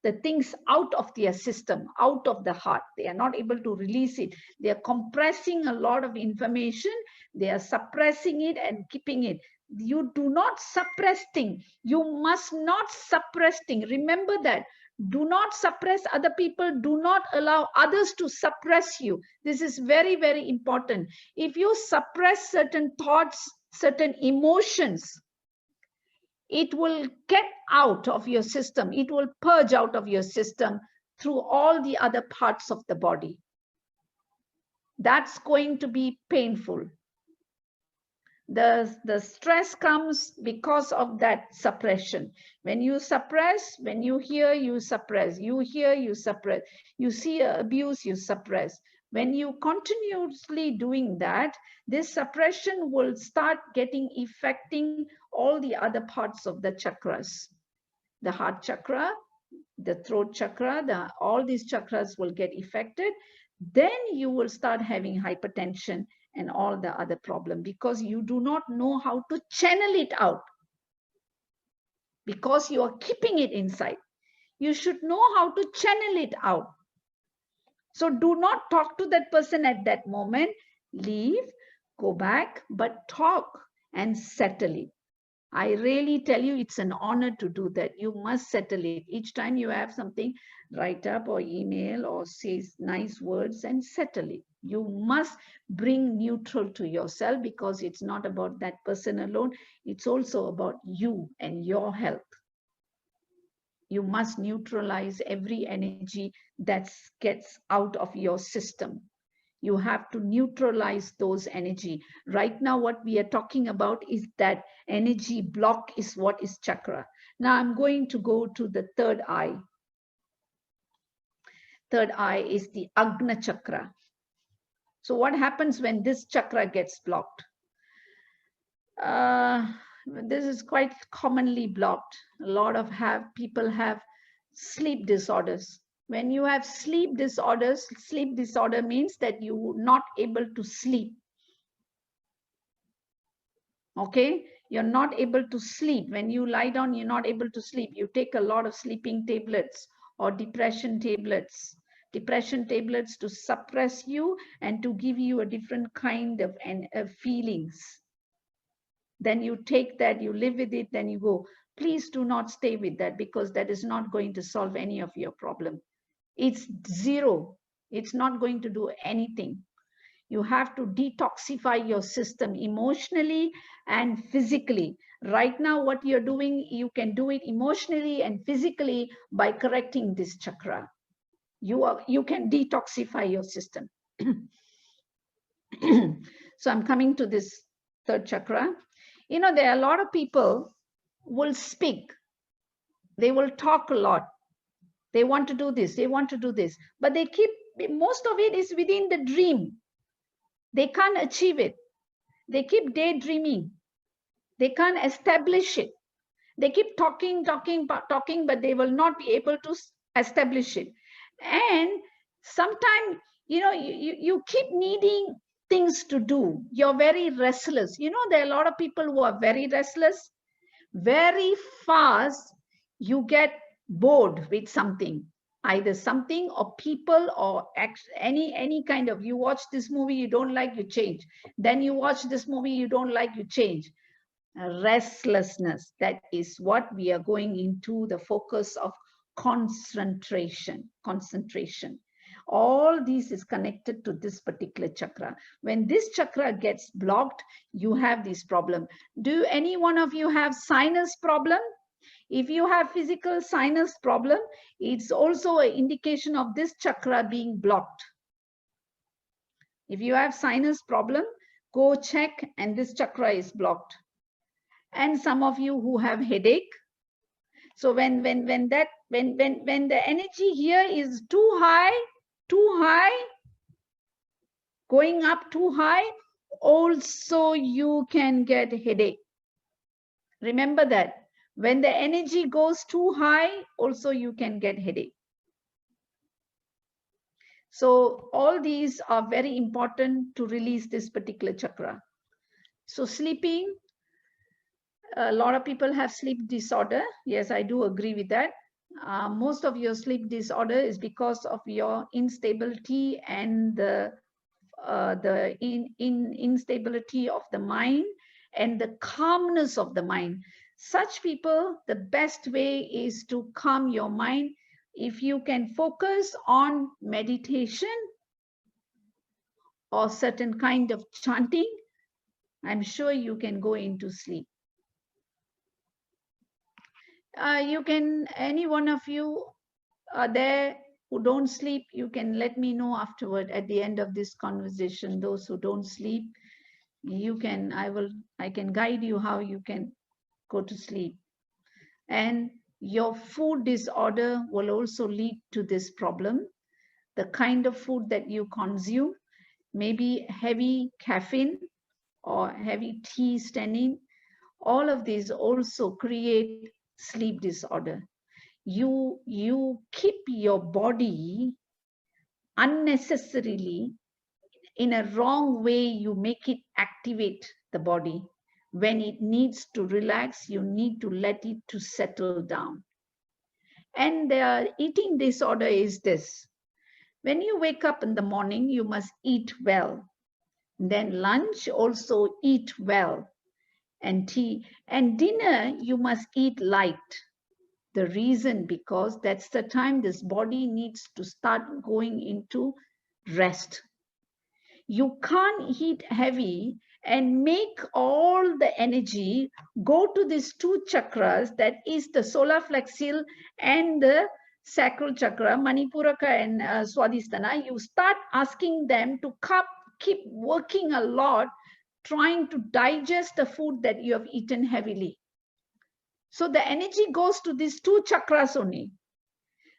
the things out of their system, out of the heart. They are not able to release it. They are compressing a lot of information. They are suppressing it and keeping it. You do not suppress things. You must not suppress things. Remember that. Do not suppress other people. Do not allow others to suppress you. This is very, very important. If you suppress certain thoughts, certain emotions, it will get out of your system. It will purge out of your system through all the other parts of the body. That's going to be painful. The stress comes because of that suppression. When you suppress, when you hear, you suppress. You hear, you suppress. You see abuse, you suppress. When you continuously doing that, this suppression will start affecting all the other parts of the chakras. The heart chakra, the throat chakra, all these chakras will get affected. Then you will start having hypertension and all the other problem because you do not know how to channel it out, because you are keeping it inside. You should know how to channel it out. So do not talk to that person at that moment. Leave, go back, but talk and settle it. I really tell you, it's an honor to do that. You must settle it. Each time you have something, write up or email or say nice words and settle it. You must bring neutral to yourself because it's not about that person alone. It's also about you and your health. You must neutralize every energy that gets out of your system. You have to neutralize those energy. Right now, what we are talking about is that energy block is what is chakra. Now I'm going to go to the third eye. Third eye is the Agna chakra. So what happens when this chakra gets blocked? This is quite commonly blocked. A lot of people have sleep disorders. When you have sleep disorders, sleep disorder means that you're not able to sleep. Okay, you're not able to sleep. When you lie down, you're not able to sleep. You take a lot of sleeping tablets or depression tablets to suppress you and to give you a different kind of feelings. Then you take that, you live with it, then you go. Please do not stay with that, because that is not going to solve any of your problem. It's zero. It's not going to do anything. You have to detoxify your system emotionally and physically. Right now, what you're doing, you can do it emotionally and physically by correcting this chakra. You can detoxify your system. So I'm coming to this third chakra. You know, there are a lot of people will speak. They will talk a lot. They want to do this. They want to do this. But they keep, most of it is within the dream. They can't achieve it. They keep daydreaming. They can't establish it. They keep talking, but they will not be able to establish it. And sometimes, you keep needing things to do. You're very restless. There are a lot of people who are very restless. Very fast, you get bored with something, either something or people or any kind of, you watch this movie, you don't like, you change. Then you watch this movie, you don't like, you change. Restlessness, that is what we are going into, the focus of concentration. All these is connected to this particular chakra. When this chakra gets blocked, you have this problem. Do any one of you have sinus problem? If you have physical sinus problem, it's also an indication of this chakra being blocked. If you have sinus problem, go check, and this chakra is blocked. And some of you who have headache, so when the energy here is too high, going up too high, also you can get headache. Remember that. When the energy goes too high, also you can get headache. So all these are very important to release this particular chakra. So sleeping, a lot of people have sleep disorder. Yes, I do agree with that. Most of your sleep disorder is because of your instability and the instability of the mind and the calmness of the mind. Such people, the best way is to calm your mind. If you can focus on meditation or certain kind of chanting, I'm sure you can go into sleep. You can, any one of you are there who don't sleep, you can let me know afterward at the end of this conversation. Those who don't sleep, you can, I can guide you how you can go to sleep. And your food disorder will also lead to this problem. The kind of food that you consume, maybe heavy caffeine or heavy tea standing, all of these also create sleep disorder. You keep your body unnecessarily in a wrong way. You make it activate the body. When it needs to relax, you need to let it to settle down. And the eating disorder is this. When you wake up in the morning, you must eat well. Then lunch, also eat well. And tea and dinner, you must eat light. The reason, because that's the time this body needs to start going into rest. You can't eat heavy and make all the energy go to these two chakras, that is the solar plexus and the sacral chakra, Manipuraka and Swadhisthana. You start asking them to keep working a lot, trying to digest the food that you have eaten heavily. So the energy goes to these two chakras only.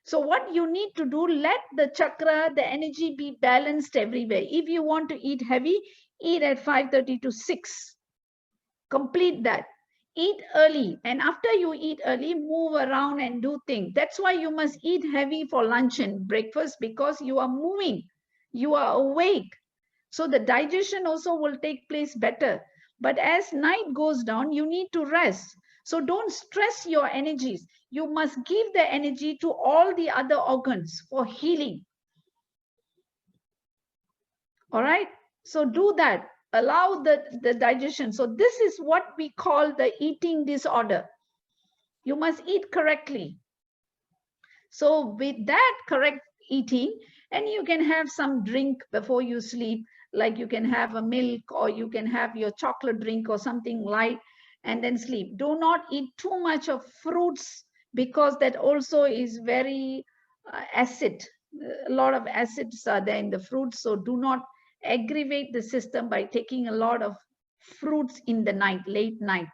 So what you need to do, let the chakra, the energy be balanced everywhere. If you want to eat heavy, eat at 5:30 to 6. Complete that. Eat early, and after you eat early, move around and do things. That's why you must eat heavy for lunch and breakfast, because you are moving, you are awake. So the digestion also will take place better. But as night goes down, you need to rest. So don't stress your energies. You must give the energy to all the other organs for healing. All right? So do that. Allow the digestion. So this is what we call the eating disorder. You must eat correctly. So with that correct eating, and you can have some drink before you sleep, like you can have a milk, or you can have your chocolate drink or something light, and then sleep. Do not eat too much of fruits, because that also is very acid. A lot of acids are there in the fruits. So do not aggravate the system by taking a lot of fruits in the night, late night.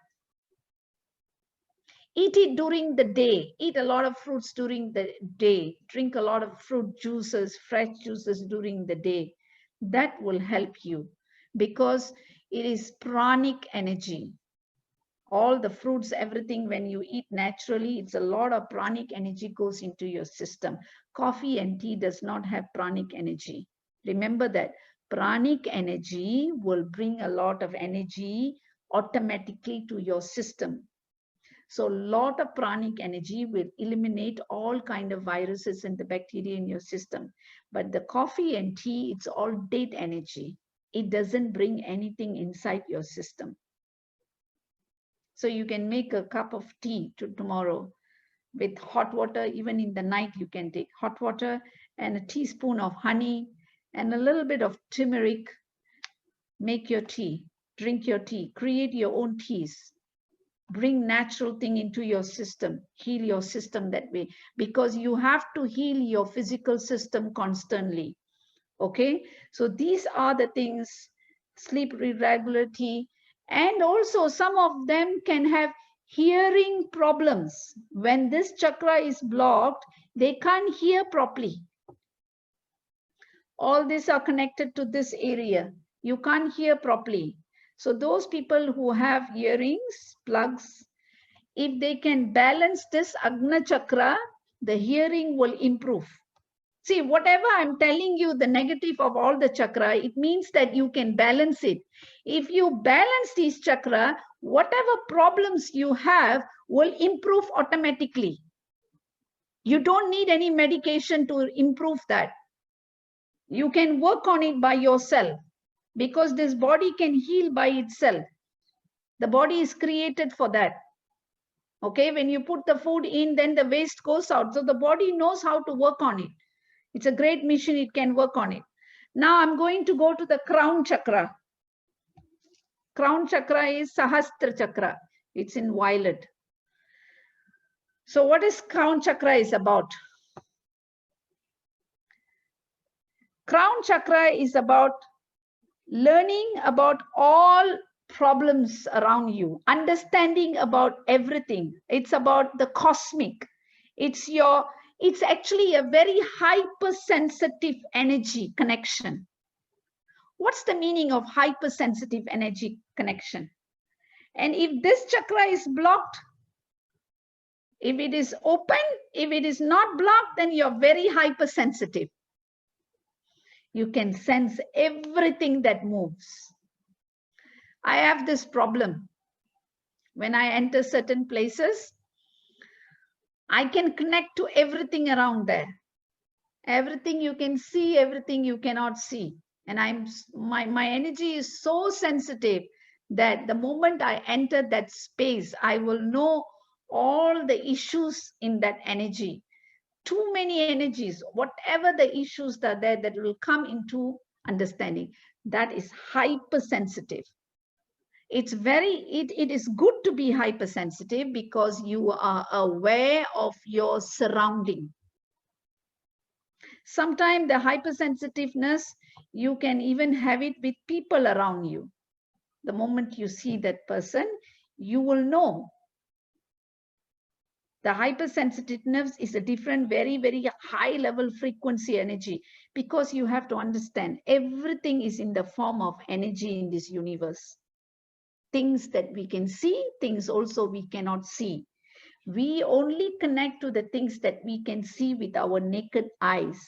Eat it during the day. Eat a lot of fruits during the day. Drink a lot of fruit juices, fresh juices during the day. That will help you, because it is pranic energy. All the fruits, everything, when you eat naturally, it's a lot of pranic energy goes into your system. Coffee and tea does not have pranic energy. Remember that. Pranic energy will bring a lot of energy automatically to your system. So a lot of pranic energy will eliminate all kind of viruses and the bacteria in your system. But the coffee and tea, it's all dead energy. It doesn't bring anything inside your system. So you can make a cup of tea tomorrow with hot water. Even in the night, you can take hot water and a teaspoon of honey and a little bit of turmeric. Make your tea, drink your tea, create your own teas. Bring natural thing into your system, heal your system that way, because you have to heal your physical system constantly. Okay, so these are the things. Sleep irregularity, and also some of them can have hearing problems. When this chakra is blocked, they can't hear properly. All these are connected to this area. You can't hear properly. So those people who have earrings, plugs, if they can balance this Agna Chakra, the hearing will improve. See, whatever I'm telling you, the negative of all the chakra, it means that you can balance it. If you balance these chakra, whatever problems you have will improve automatically. You don't need any medication to improve that. You can work on it by yourself, because this body can heal by itself. The body is created for that. Okay, when you put the food in, then the waste goes out. So the body knows how to work on it. It's a great machine, it can work on it. Now I'm going to go to the crown chakra. Crown chakra is Sahastra chakra. It's in violet. So what is crown chakra is about? Crown chakra is about learning about all problems around you, understanding about everything. It's about the cosmic. It's actually a very hypersensitive energy connection. What's the meaning of hypersensitive energy connection? And if this chakra is blocked, if it is open, if it is not blocked, then you're very hypersensitive. You can sense everything that moves. I have this problem. When I enter certain places, I can connect to everything around there. Everything you can see, everything you cannot see. And my energy is so sensitive that the moment I enter that space, I will know all the issues in that energy. Too many energies, whatever the issues that are there, that will come into understanding. That is hypersensitive. It is good to be hypersensitive, because you are aware of your surrounding. Sometimes the hypersensitiveness, you can even have it with people around you. The moment you see that person, you will know. The hypersensitiveness is a different, very, very high level frequency energy, because you have to understand everything is in the form of energy in this universe. things that we can see, things also we cannot see. We only connect to the things that we can see with our naked eyes.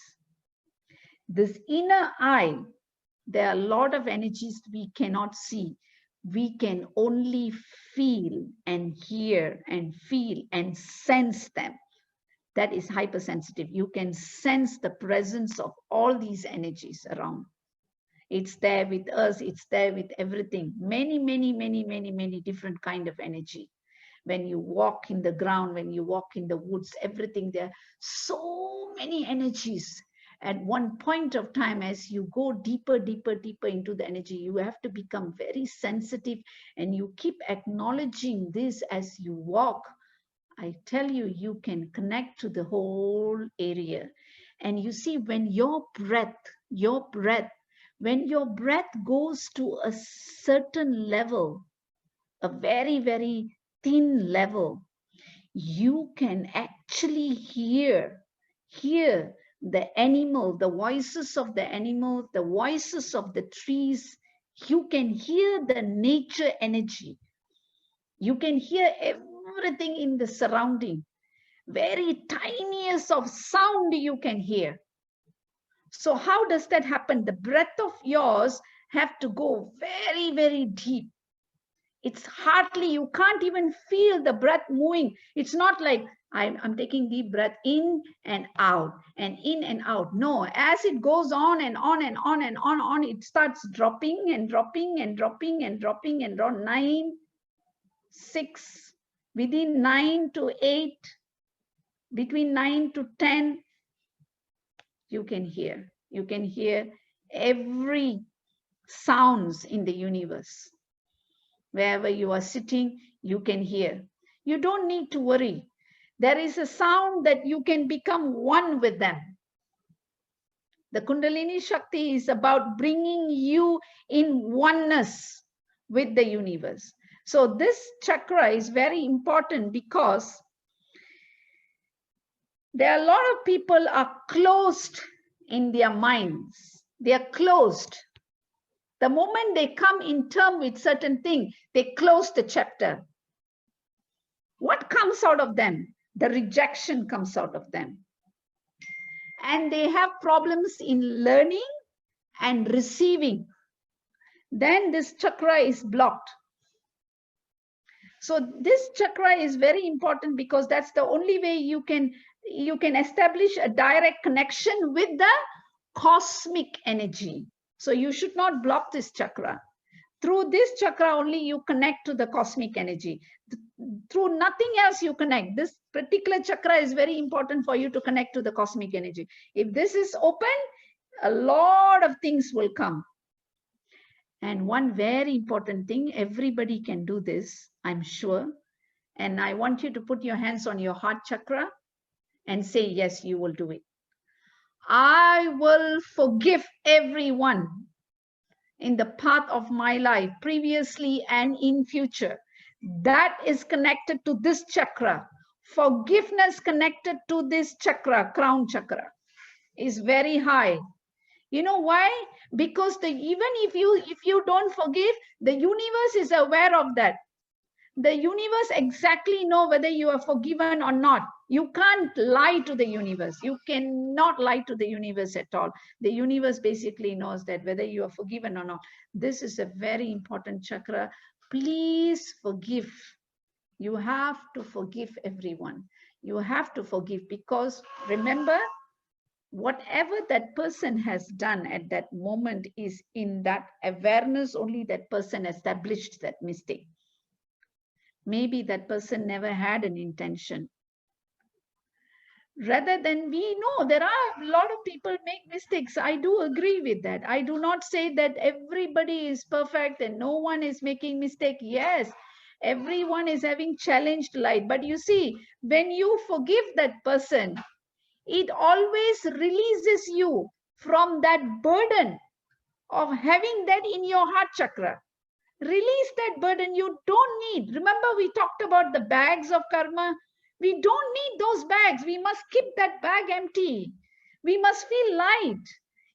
This inner eye, there are a lot of energies we cannot see. We can only feel and hear and feel and sense them. That is hypersensitive. You can sense the presence of all these energies around. It's there with us, it's there with everything. Many different kind of energy. When you walk in the ground, when you walk in the woods, everything, there are so many energies. At one point of time, as you go deeper into the energy, you have to become very sensitive, and you keep acknowledging this as you walk. I tell you, you can connect to the whole area. And you see, when your breath, when your breath goes to a certain level, a very thin level, you can actually hear the animal, the voices of the animal, the voices of the trees. You can hear the nature energy. You can hear everything in the surrounding. Very tiniest of sound you can hear. So how does that happen? The breath of yours have to go very deep. It's hardly, you can't even feel the breath moving. It's not like I'm taking deep breath in and out and in and out. No, as it goes on and on and on and on, it starts dropping and dropping and dropping and dropping and around 9, 6, within 9 to 8, between 9 to 10, you can hear. You can hear every sounds in the universe. Wherever you are sitting, you can hear. You don't need to worry. There is a sound that you can become one with them. The Kundalini Shakti is about bringing you in oneness with the universe. So this chakra is very important because there are a lot of people are closed in their minds. They are closed. The moment they come in term with certain thing, they close the chapter. What comes out of them? The rejection comes out of them. And they have problems in learning and receiving. Then this chakra is blocked. So this chakra is very important because that's the only way you can establish a direct connection with the cosmic energy. So you should not block this chakra. Through this chakra only you connect to the cosmic energy. Through nothing else you connect. This particular chakra is very important for you to connect to the cosmic energy. If this is open, a lot of things will come. And one very important thing, everybody can do this, I'm sure. And I want you to put your hands on your heart chakra and say, yes, you will do it. I will forgive everyone in the path of my life, previously and in future. That is connected to this chakra. Forgiveness connected to this chakra, crown chakra, is very high. You know why? Because even if you don't forgive, the universe is aware of that. The universe exactly know whether you are forgiven or not. You can't lie to the universe. You cannot lie to the universe at all. The universe basically knows that whether you are forgiven or not. This is a very important chakra. Please forgive. You have to forgive everyone. You have to forgive because remember, whatever that person has done at that moment is in that awareness only that person established that mistake. Maybe that person never had an intention. Rather than we know there are a lot of people make mistakes. I do agree with that. I do not say that everybody is perfect and no one is making mistake. Yes, everyone is having challenged life. But you see, when you forgive that person, it always releases you from that burden of having that in your heart chakra. Release that burden. You don't need. Remember, we talked about the bags of karma. We don't need those bags. We must keep that bag empty. We must feel light.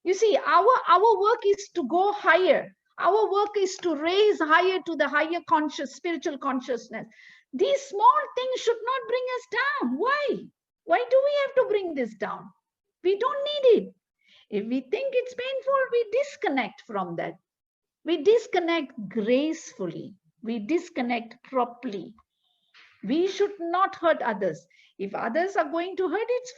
You see, our work is to go higher. Our work is to raise higher to the higher spiritual consciousness. These small things should not bring us down. Why? Why do we have to bring this down? We don't need it. If we think it's painful, we disconnect from that. We disconnect gracefully. We disconnect properly. We should not hurt others. If others are going to hurt, it's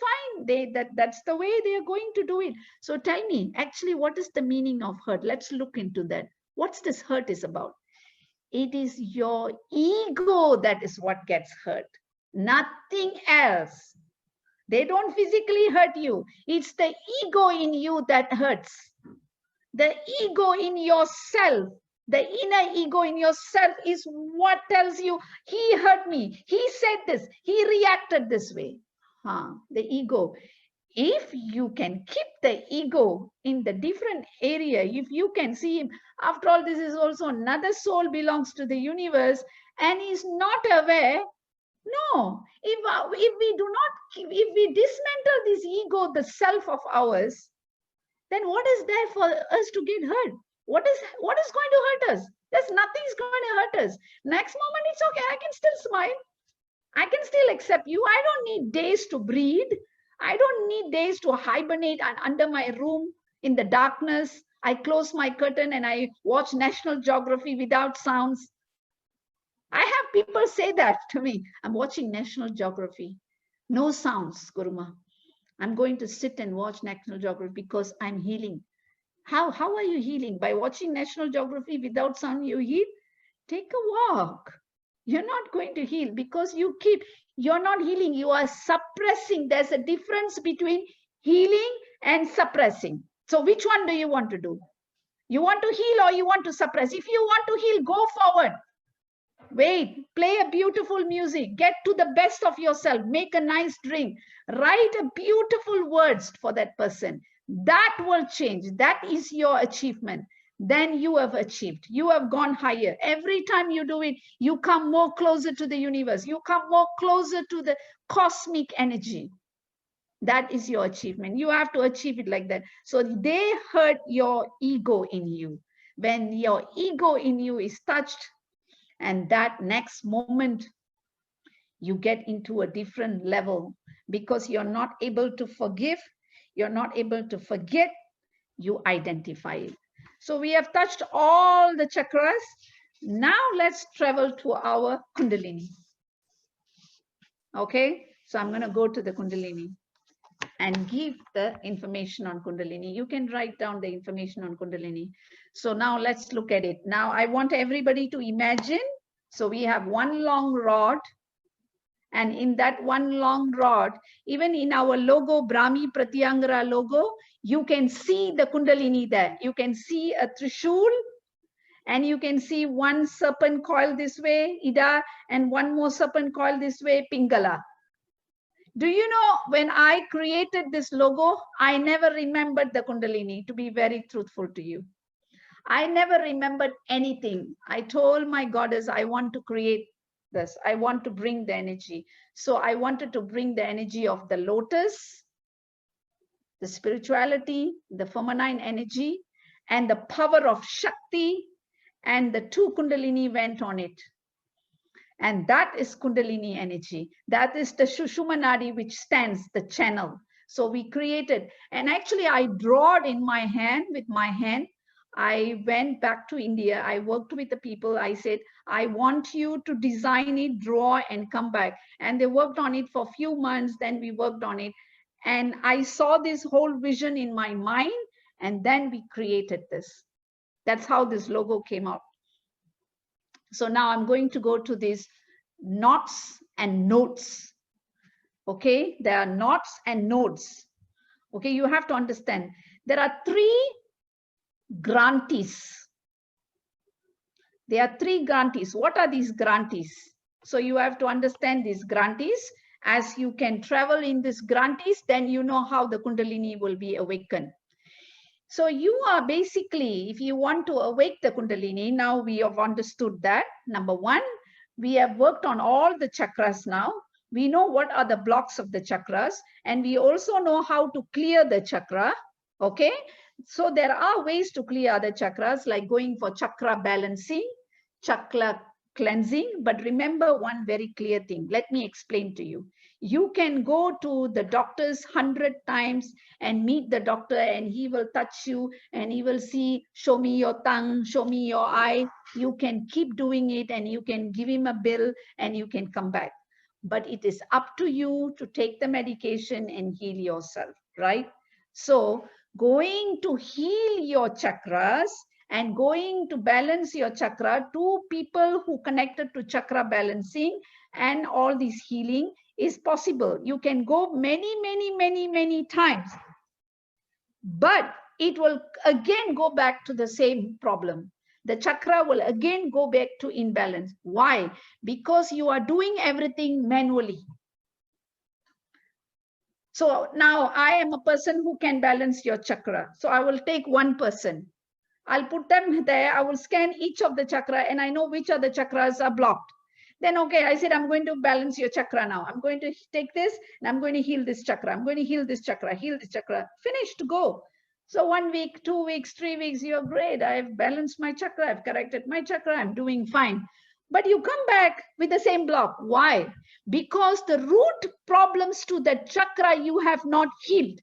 fine. That's the way they are going to do it. So tell me, actually, what is the meaning of hurt? Let's look into that. What's this hurt is about? It is your ego that is what gets hurt. Nothing else. They don't physically hurt you. It's the ego in you that hurts. The ego in yourself, the inner ego in yourself is what tells you, he hurt me, he said this, he reacted this way. The ego. If you can keep the ego in the different area, if you can see him, after all, this is also another soul belongs to the universe and is not aware. No, if we dismantle this ego, the self of ours, then what is there for us to get hurt? What is going to hurt us? There's nothing's going to hurt us. Next moment, it's okay. I can still smile. I can still accept you. I don't need days to breathe. I don't need days to hibernate under my room in the darkness. I close my curtain and I watch National Geography without sounds. I have people say that to me. I'm watching National Geography. No sounds, Guruma. I'm going to sit and watch National Geography because I'm healing. How are you healing? By watching National Geography without sound, you heal? Take a walk. You're not going to heal because you're not healing. You are suppressing. There's a difference between healing and suppressing. So which one do you want to do? You want to heal or you want to suppress? If you want to heal, go forward. Wait, play a beautiful music, get to the best of yourself, make a nice drink, write a beautiful words for that person. That will change. That is your achievement. Then you have achieved. You have gone higher. Every time you do it, you come more closer to the universe. You come more closer to the cosmic energy. That is your achievement. You have to achieve it like that. So they hurt your ego in you. When your ego in you is touched, and that next moment, you get into a different level because you're not able to forgive, you're not able to forget, you identify it. So we have touched all the chakras. Now let's travel to our Kundalini. Okay, so I'm going to go to the Kundalini and give the information on Kundalini. You can write down the information on Kundalini. So now let's look at it. Now I want everybody to imagine. So we have one long rod. And in that one long rod, even in our logo, Brahmi Pratyangara logo, you can see the Kundalini there. You can see a Trishul, and you can see one serpent coil this way, Ida, and one more serpent coil this way, Pingala. Do you know, when I created this logo, I never remembered the Kundalini, to be very truthful to you. I never remembered anything. I told my goddess, I want to create this. I want to bring the energy. So I wanted to bring the energy of the lotus, the spirituality, the feminine energy, and the power of Shakti, and the two Kundalini went on it. And that is Kundalini energy. That is the Shushuma Nadi, which stands the channel. So we created, and actually I drawed in my hand, with my hand. I went back to India. I worked with the people. I said, I want you to design it, draw, and come back. And they worked on it for a few months. Then we worked on it. And I saw this whole vision in my mind. And then we created this. That's how this logo came out. So now I'm going to go to these knots and nodes. Okay, there are knots and nodes. Okay, you have to understand. There are three grantees. There are three grantees. What are these grantees? So you have to understand these grantees. As you can travel in these grantees, then you know how the Kundalini will be awakened. So you are basically, if you want to awake the Kundalini, now we have understood that. Number one, we have worked on all the chakras now. We know what are the blocks of the chakras, and we also know how to clear the chakra. Okay. So there are ways to clear the chakras, like going for chakra balancing, chakra cleansing. But remember one very clear thing. Let me explain to you. You can go to the doctors 100 times and meet the doctor, and he will touch you and he will see, show me your tongue, show me your eye. You can keep doing it and you can give him a bill and you can come back. But it is up to you to take the medication and heal yourself, right? So going to heal your chakras and going to balance your chakra, two people who connected to chakra balancing and all this healing is possible. You can go many times, but it will again go back to the same problem. The chakra will again go back to imbalance. Why? Because you are doing everything manually. So now I am a person who can balance your chakra. So I will take one person. I'll put them there. I will scan each of the chakra and I know which of the chakras are blocked. Then, okay, I said, I'm going to balance your chakra now. I'm going to take this and I'm going to heal this chakra. I'm going to heal this chakra, heal this chakra. Finished, go. So 1 week, 2 weeks, 3 weeks, you're great. I've balanced my chakra. I've corrected my chakra. I'm doing fine. But you come back with the same block. Why? Because the root problems to the chakra you have not healed.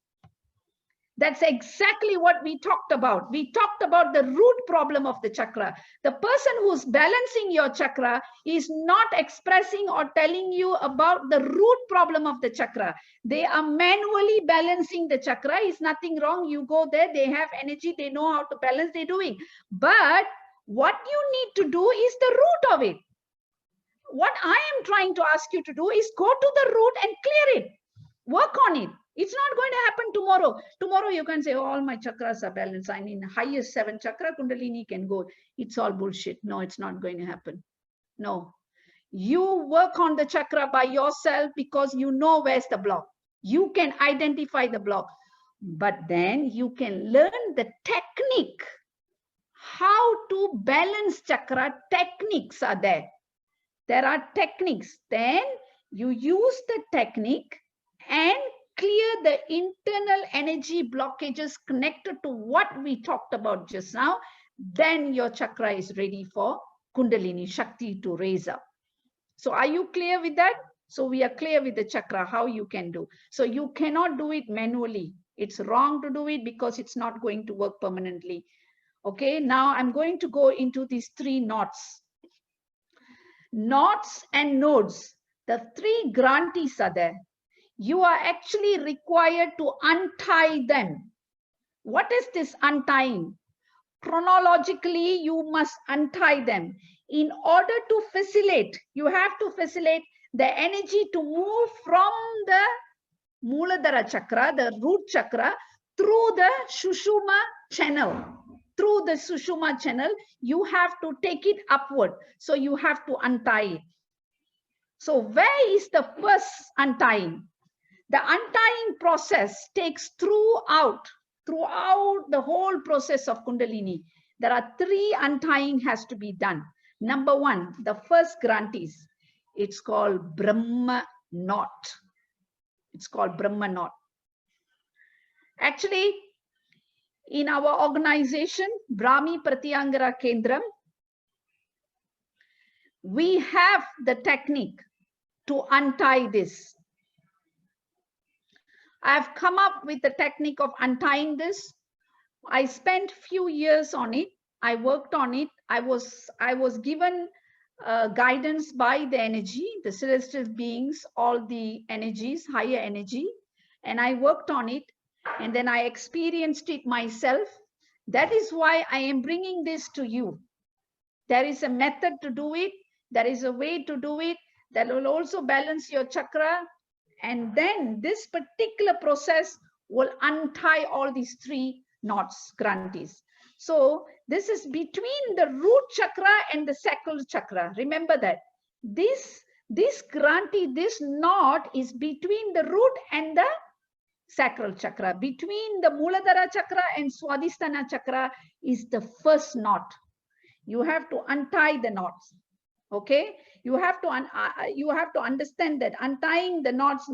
That's exactly what we talked about. We talked about the root problem of the chakra. The person who's balancing your chakra is not expressing or telling you about the root problem of the chakra. They are manually balancing the chakra. Is nothing wrong. You go there, they have energy, they know how to balance, they're doing. But what you need to do is the root of it. What I am trying to ask you to do is go to the root and clear it. Work on it. It's not going to happen tomorrow. Tomorrow you can say, oh, all my chakras are balanced. I mean, highest 7 chakra, Kundalini can go. It's all bullshit. No, it's not going to happen. No. You work on the chakra by yourself because you know where's the block. You can identify the block. But then you can learn the technique. How to balance chakra techniques are there. There are techniques. Then you use the technique and clear the internal energy blockages connected to what we talked about just now. Then your chakra is ready for Kundalini Shakti to raise up. So are you clear with that? So we are clear with the chakra, how you can do. So you cannot do it manually. It's wrong to do it because it's not going to work permanently. Okay, now I'm going to go into these 3 knots. Knots and nodes. The 3 grantees are there. You are actually required to untie them. What is this untying? Chronologically, you must untie them. In order to facilitate, you have to facilitate the energy to move from the Muladhara chakra, the root chakra, through the Sushumna channel. Through the Sushumna channel, you have to take it upward. So you have to untie it. So where is the first untying? The untying process takes throughout the whole process of Kundalini. There are 3 untying has to be done. Number 1, the first grantees. It's called Brahma knot. It's called Brahma knot. Actually, in our organization, Brahmi Pratyangara Kendram, we have the technique to untie this. I've come up with the technique of untying this. I spent few years on it. I worked on it. I was given guidance by the energy, the celestial beings, all the energies, higher energy, and I worked on it, and then I experienced it myself. That is why I am bringing this to you. There is a method to do it. There is a way to do it that will also balance your chakra. And then this particular process will untie all these 3 knots, grantees. So this is between the root chakra and the sacral chakra. Remember that. This grantee, this knot is between the root and the sacral chakra. Between the Muladhara chakra and Swadhisthana chakra is the first knot. You have to untie the knots. Okay, you have to understand that untying the knots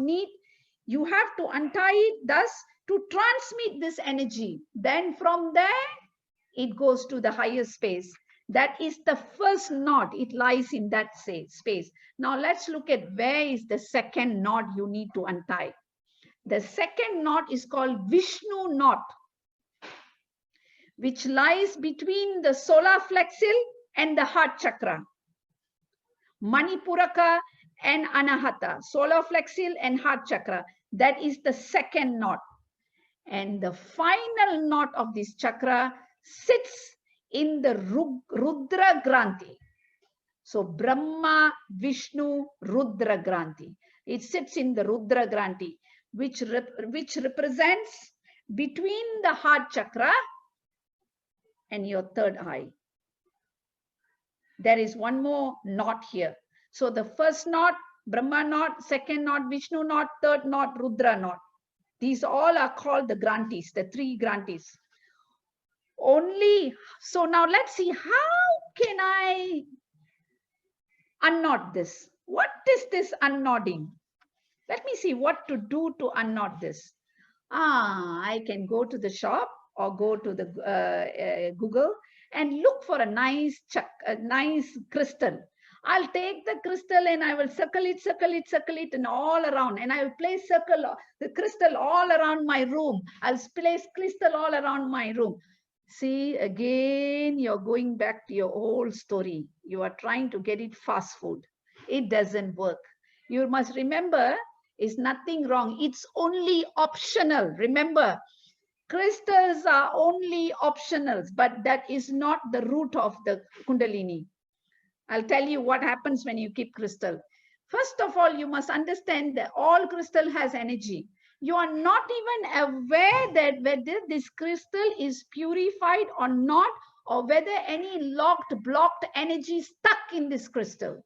you have to untie it thus to transmit this energy. Then from there, it goes to the higher space. That is the first knot. It lies in that space. Now let's look at where is the second knot you need to untie. The second knot is called Vishnu knot, which lies between the solar plexus and the heart chakra. Manipuraka and Anahata, solar plexus and heart chakra. That is the second knot. And the final knot of this chakra sits in the Rudra Granthi. So Brahma, Vishnu, Rudra Granthi. It sits in the Rudra Granthi, which represents between the heart chakra and your third eye. There is one more knot here. So the first knot, Brahma knot, second knot, Vishnu knot, third knot, Rudra knot. These all are called the Granthis, the three Granthis. So now let's see, how can I unknot this? What is this unknotting? Let me see what to do to unknot this. I can go to the shop or go to the Google and look for a nice crystal. I'll take the crystal and I will circle it and all around. And I will place the crystal all around my room. I'll place crystal all around my room. See, again, you're going back to your old story. You are trying to get it fast food. It doesn't work. You must remember, is nothing wrong. It's only optional. Remember, crystals are only optionals, but that is not the root of the Kundalini. I'll tell you what happens when you keep crystal. First of all, you must understand that all crystal has energy. You are not even aware that whether this crystal is purified or not, or whether any blocked energy stuck in this crystal.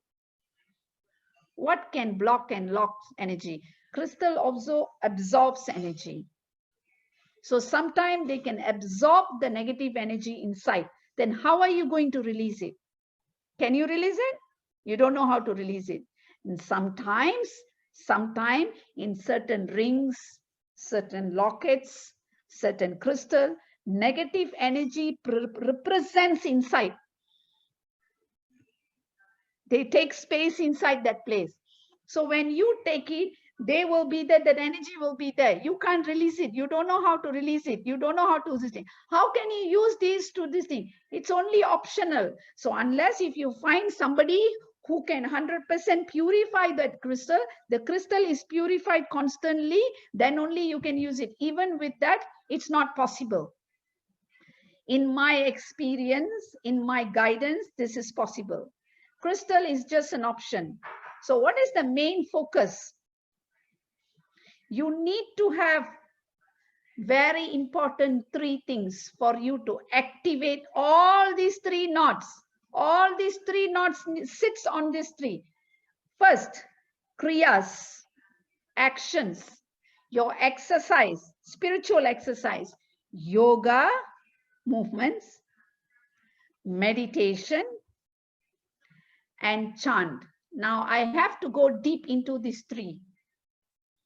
What can block and lock energy? Crystal also absorbs energy. So sometimes they can absorb the negative energy inside. Then how are you going to release it? Can you release it? You don't know how to release it. And sometimes in certain rings, certain lockets, certain crystal, negative energy represents inside. They take space inside that place. So when you take it, they will be there, that energy will be there. You can't release it. You don't know how to release it. You don't know how to use this thing. How can you use this to this thing? It's only optional. So unless if you find somebody who can 100% purify that crystal, the crystal is purified constantly, then only you can use it. Even with that, it's not possible. In my experience, in my guidance, this is possible. Crystal is just an option. So what is the main focus? You need to have very important three things for you to activate all these three knots. All these three knots sits on this tree. First, kriyas, actions, your exercise, spiritual exercise, yoga, movements, meditation, and chant. Now I have to go deep into these three,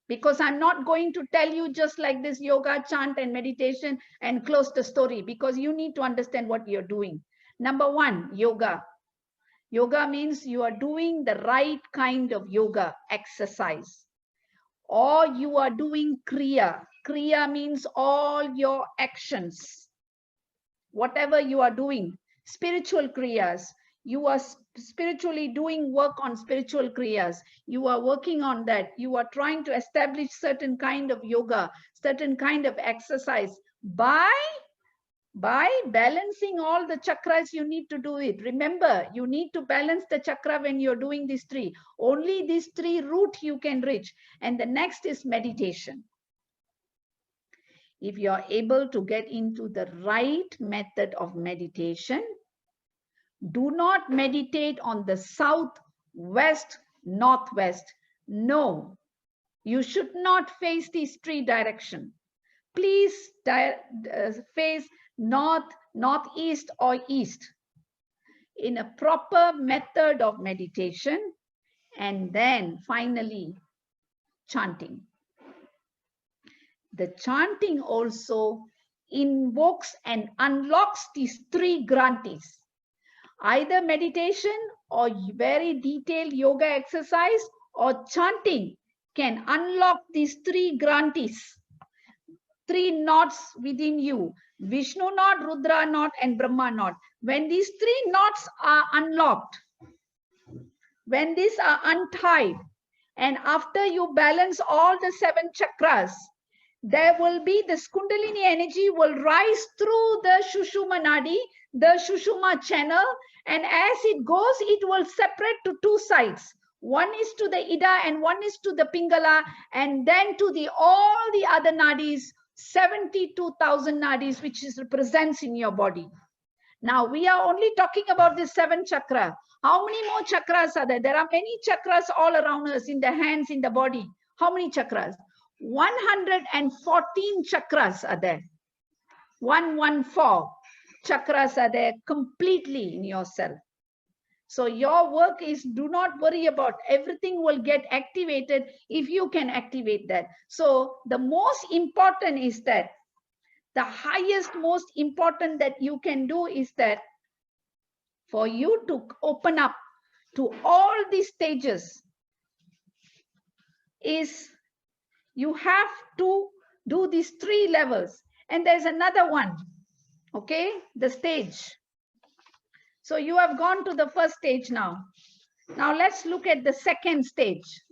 because I'm not going to tell you just like this yoga, chant, and meditation and close the story, because you need to understand what you're doing. Number one, yoga. Yoga means you are doing the right kind of yoga exercise, or you are doing kriya. Kriya means all your actions. Whatever you are doing, spiritual kriyas, you are spiritually doing work on spiritual kriyas. You are working on that. You are trying to establish certain kind of yoga, certain kind of exercise. By balancing all the chakras, you need to do it. Remember, you need to balance the chakra when you're doing these three. Only these three root you can reach. And the next is meditation. If you're able to get into the right method of meditation, do not meditate on the south, west, northwest. No, you should not face these three directions. Please face north, northeast, or east in a proper method of meditation, and then finally chanting. The chanting also invokes and unlocks these three grantees. Either meditation or very detailed yoga exercise or chanting can unlock these three grantees, three knots within you: Vishnu knot, Rudra knot, and Brahma knot. When these three knots are unlocked, when these are untied, and after you balance all the 7 chakras, there will be this Kundalini energy will rise through the Shushuma Nadi, the Shushuma channel, and as it goes, it will separate to 2 sides. One is to the Ida and one is to the Pingala, and then to the all the other nadis, 72,000 nadis, which is represents in your body. Now we are only talking about the 7 chakra. How many more chakras are there? There are many chakras all around us, in the hands, in the body. How many chakras? 114 chakras are there. 114 chakras are there completely in yourself. So your work is, do not worry about, everything will get activated if you can activate that. So the most important is that, the highest, most important that you can do is that for you to open up to all these stages is you have to do these 3 levels. And there's another one, okay, the stage. So you have gone to the first stage now. Now let's look at the second stage.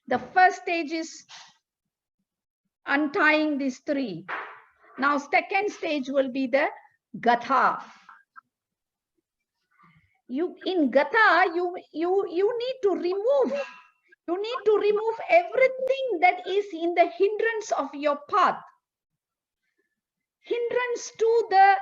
The first stage is untying these 3. Now second stage will be the Gatha. In Gatha, you need to remove. You need to remove everything that is in the hindrance of your path. Hindrance to the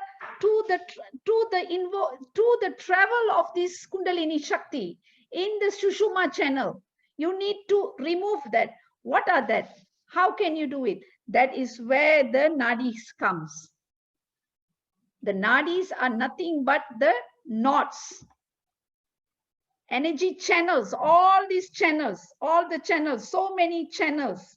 travel of this Kundalini Shakti in the Sushuma channel. You need to remove that. What are that? How can you do it? That is where the nadis comes. The nadis are nothing but the knots. Energy channels, all these channels, all the channels, so many channels.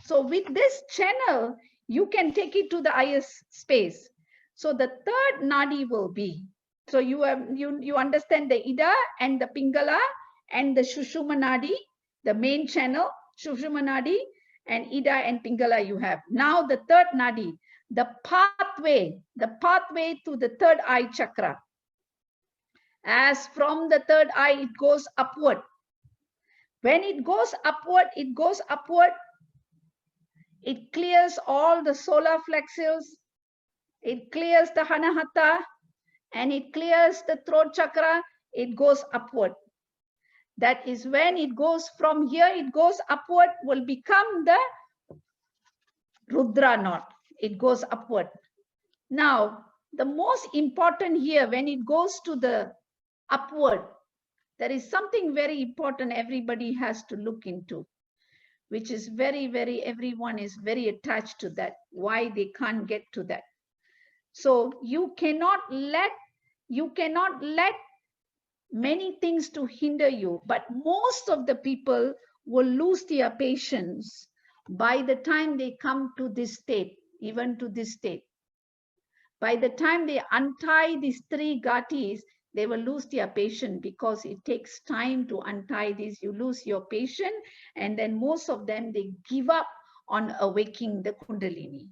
So with this channel, you can take it to the highest space. So the third nadi will be, so you understand the Ida and the Pingala and the Shushuma nadi, the main channel, Shushuma nadi, and Ida and Pingala you have. Now the third nadi, the pathway to the third eye chakra. As from the third eye, it goes upward. When it goes upward, it clears all the solar plexus, it clears the Anahata, and it clears the throat chakra, it goes upward. That is when it goes from here, it goes upward, will become the Rudra knot. It goes upward. Now, the most important here, when it goes to the upward, there is something very important everybody has to look into, which is very, very, everyone is very attached to that, why they can't get to that. So you cannot let many things to hinder you, but most of the people will lose their patience by the time they come to this state, even to this state. By the time they untie these 3 gatis, they will lose their patience, because it takes time to untie these. You lose your patience, and then most of them, they give up on awakening the Kundalini.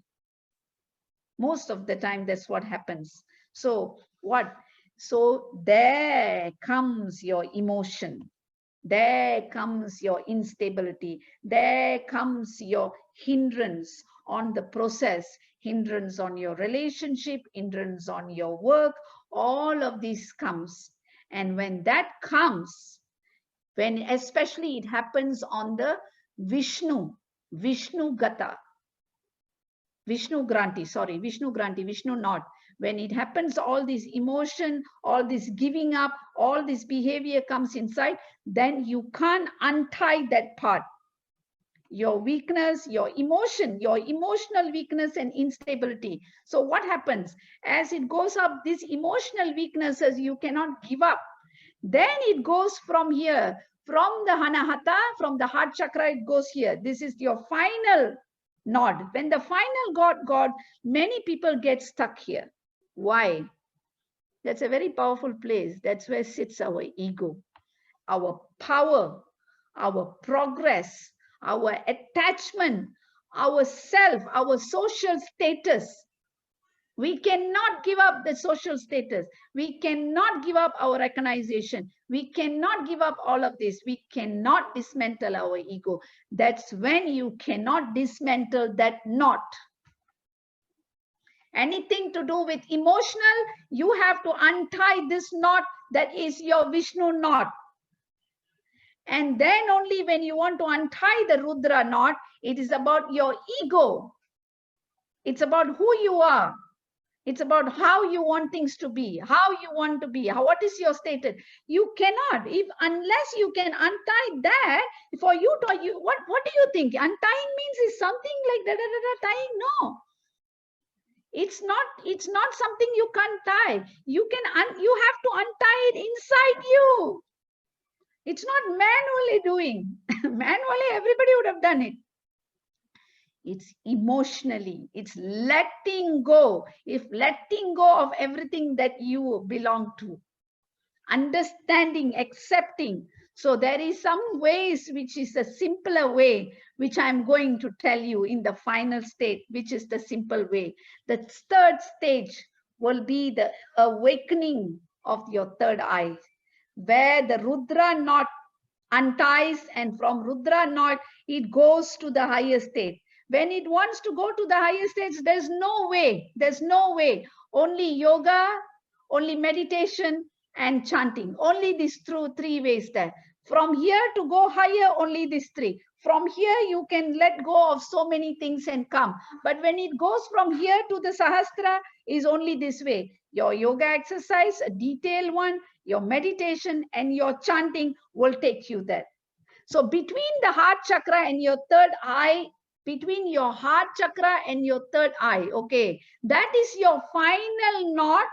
Most of the time, that's what happens. So what? So there comes your emotion. There comes your instability. There comes your hindrance on the process, hindrance on your relationship, hindrance on your work. All of this comes. And when that comes, when especially it happens on the Vishnu Gata, Vishnu knot, when it happens, all this emotion, all this giving up, all this behavior comes inside, then you can't untie that part. Your weakness, your emotion, your emotional weakness and instability. So what happens? As it goes up, these emotional weaknesses, you cannot give up. Then it goes from here, from the Anahata, from the heart chakra, it goes here. This is your final nod. When the final God, many people get stuck here. Why? That's a very powerful place. That's where sits our ego, our power, our progress, our attachment, our self, our social status. We cannot give up the social status. We cannot give up our recognition. We cannot give up all of this. We cannot dismantle our ego. That's when you cannot dismantle that knot. Anything to do with emotional, you have to untie this knot that is your Vishnu knot. And then only when you want to untie the Rudra knot, it is about your ego. It's about who you are. It's about how you want things to be, how you want to be, what is your status. You cannot, unless you can untie that, for you to, what do you think? Untying means is something like tying? No. It's not something you can't tie. You have to untie it inside you. It's not manually doing. Manually, everybody would have done it. It's emotionally, it's letting go. If letting go of everything that you belong to, understanding, accepting. So there is some ways which is a simpler way, which I'm going to tell you in the final state, which is the simple way. The third stage will be the awakening of your third eye, where the Rudra knot unties, and from Rudra knot, it goes to the higher state. When it wants to go to the higher states, there's no way. There's no way. Only yoga, only meditation, and chanting. Only these three ways there. From here to go higher, only these three. From here, you can let go of so many things and come. But when it goes from here to the Sahasrara, is only this way. Your yoga exercise, a detailed one, your meditation, and your chanting will take you there. So between the heart chakra and your third eye, between your heart chakra and your third eye, okay, that is your final knot,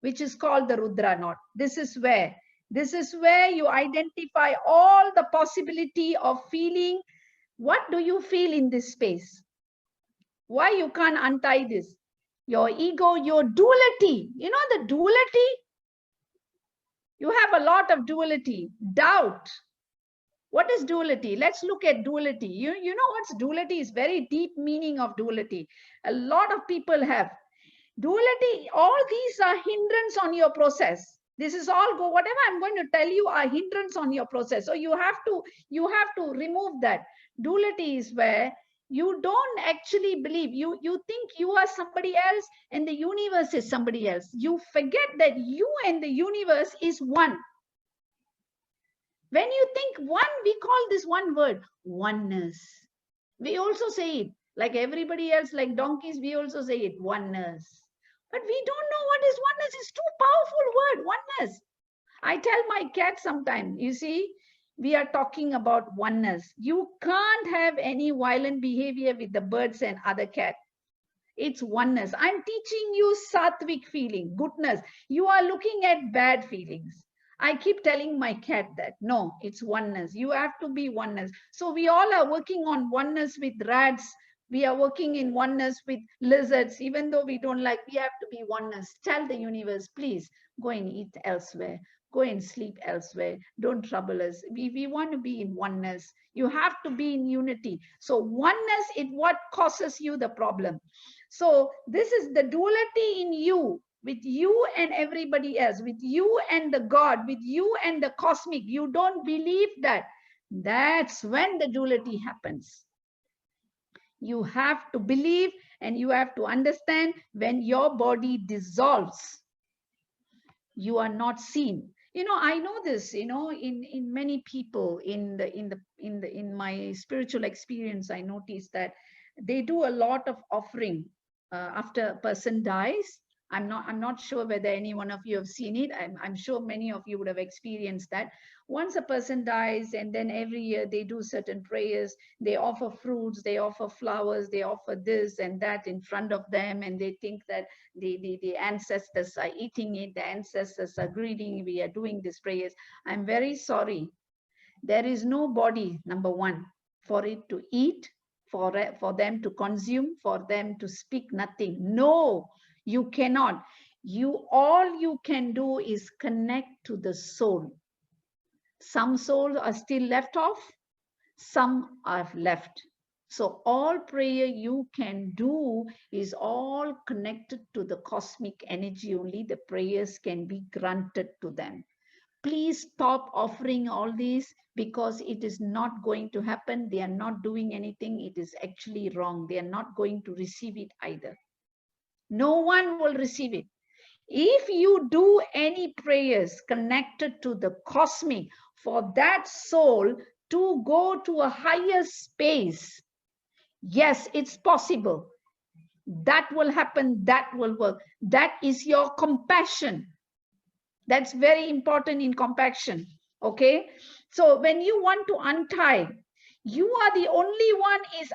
which is called the Rudra knot. This is where you identify all the possibility of feeling. What do you feel in this space? Why you can't untie this? Your ego, your duality. You know the duality? You have a lot of duality, doubt. What is duality? Let's look at duality. You know what's duality? Is very deep meaning of duality. A lot of people have duality. All these are hindrance on your process. This is all whatever I'm going to tell you are hindrance on your process. So you have to remove that. Duality is where you don't actually believe. You think you are somebody else and the universe is somebody else. You forget that you and the universe is one. When you think one, we call this one word, oneness. We also say it, like everybody else, like donkeys, we also say it, oneness. But we don't know what is oneness. It's too powerful word, oneness. I tell my cat sometimes, you see, we are talking about oneness. You can't have any violent behavior with the birds and other cat. It's oneness. I'm teaching you sattvic feeling, goodness. You are looking at bad feelings. I keep telling my cat that, no, it's oneness. You have to be oneness. So we all are working on oneness with rats. We are working in oneness with lizards. Even though we don't like, we have to be oneness. Tell the universe, please, go and eat elsewhere. Go and sleep elsewhere. Don't trouble us. We want to be in oneness. You have to be in unity. So oneness is what causes you the problem. So this is the duality in you, with you and everybody else, with you and the God, with you and the cosmic. You don't believe that. That's when the duality happens. You have to believe and you have to understand, when your body dissolves, you are not seen. You know, I know this, you know, in many people in my spiritual experience, I noticed that they do a lot of offering after a person dies. I'm not sure whether any one of you have seen it. I'm sure many of you would have experienced that. Once a person dies, and then every year they do certain prayers, they offer fruits, they offer flowers, they offer this and that in front of them, and they think that the ancestors are eating it, the ancestors are greeting, we are doing these prayers. I'm very sorry. There is no body, number one, for it to eat, for them to consume, for them to speak nothing. No, you cannot. All you can do is connect to the soul. Some souls are still left off, some are left. So all prayer you can do is all connected to the cosmic energy. Only the prayers can be granted to them. Please stop offering all these, because it is not going to happen. They are not doing anything. It is actually wrong. They are not going to receive it either. No one will receive it. If you do any prayers connected to the cosmic for that soul to go to a higher space, yes, it's possible. That will happen. That will work. That is your compassion. That's very important in compassion. Okay. So when you want to untie, you are the only one is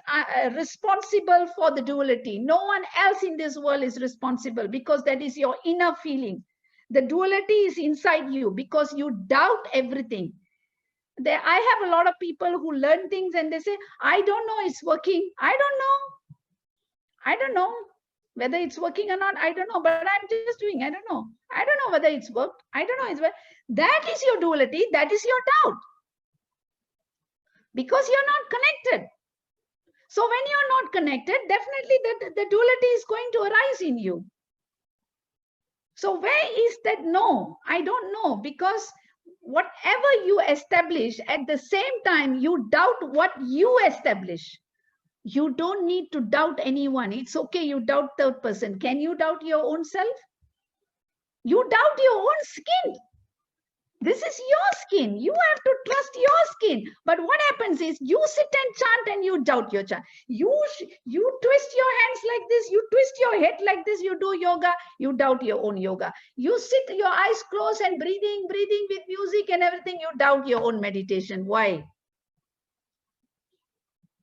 responsible for the duality. No one else in this world is responsible, because that is your inner feeling. The duality is inside you because you doubt everything. I have a lot of people who learn things and they say, I don't know it's working. I don't know whether it's working or not. I don't know, but I'm just doing. I don't know whether it's worked. I don't know it's worked. That is your duality. That is your doubt, because you're not connected. So when you're not connected, definitely the duality is going to arise in you. So where is that no? I don't know, because whatever you establish, at the same time, you doubt what you establish. You don't need to doubt anyone. It's okay, you doubt third person. Can you doubt your own self? You doubt your own skin. This is your skin. You have to trust your skin. But what happens is you sit and chant and you doubt your chant. You twist your hands like this. You twist your head like this. You do yoga. You doubt your own yoga. You sit your eyes closed and breathing with music and everything. You doubt your own meditation. Why?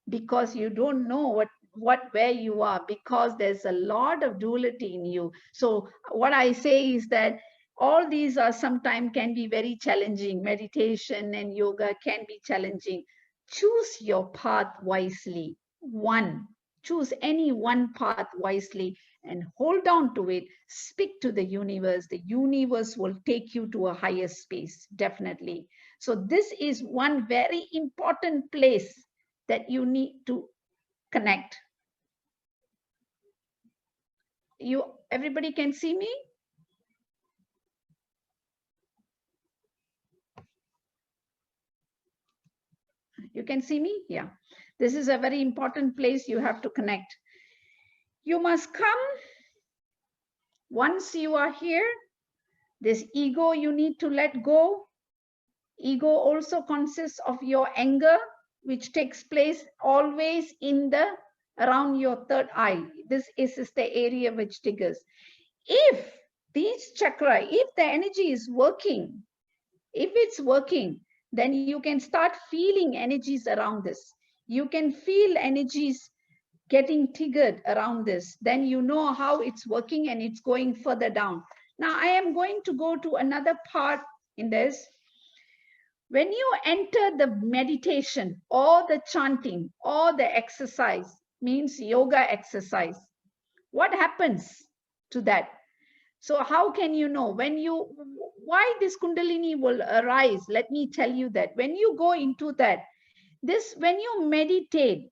Because you don't know where you are, because there's a lot of duality in you. So what I say is that all these are sometimes can be very challenging. Meditation and yoga can be challenging. Choose your path wisely. Choose any one path wisely and hold on to it. Speak to the universe. The universe will take you to a higher space, definitely. So this is one very important place that you need to connect. Everybody can see me? You can see me? Yeah. This is a very important place you have to connect. You must come. Once you are here, this ego you need to let go. Ego also consists of your anger, which takes place always around your third eye. This is the area which triggers. If these chakra, if the energy is working, if it's working, then you can start feeling energies around this. You can feel energies getting triggered around this. Then you know how it's working and it's going further down. Now I am going to go to another part in this. When you enter the meditation or the chanting or the exercise, means yoga exercise, what happens to that? So how can you know why this Kundalini will arise? Let me tell you that when you go into that, when you meditate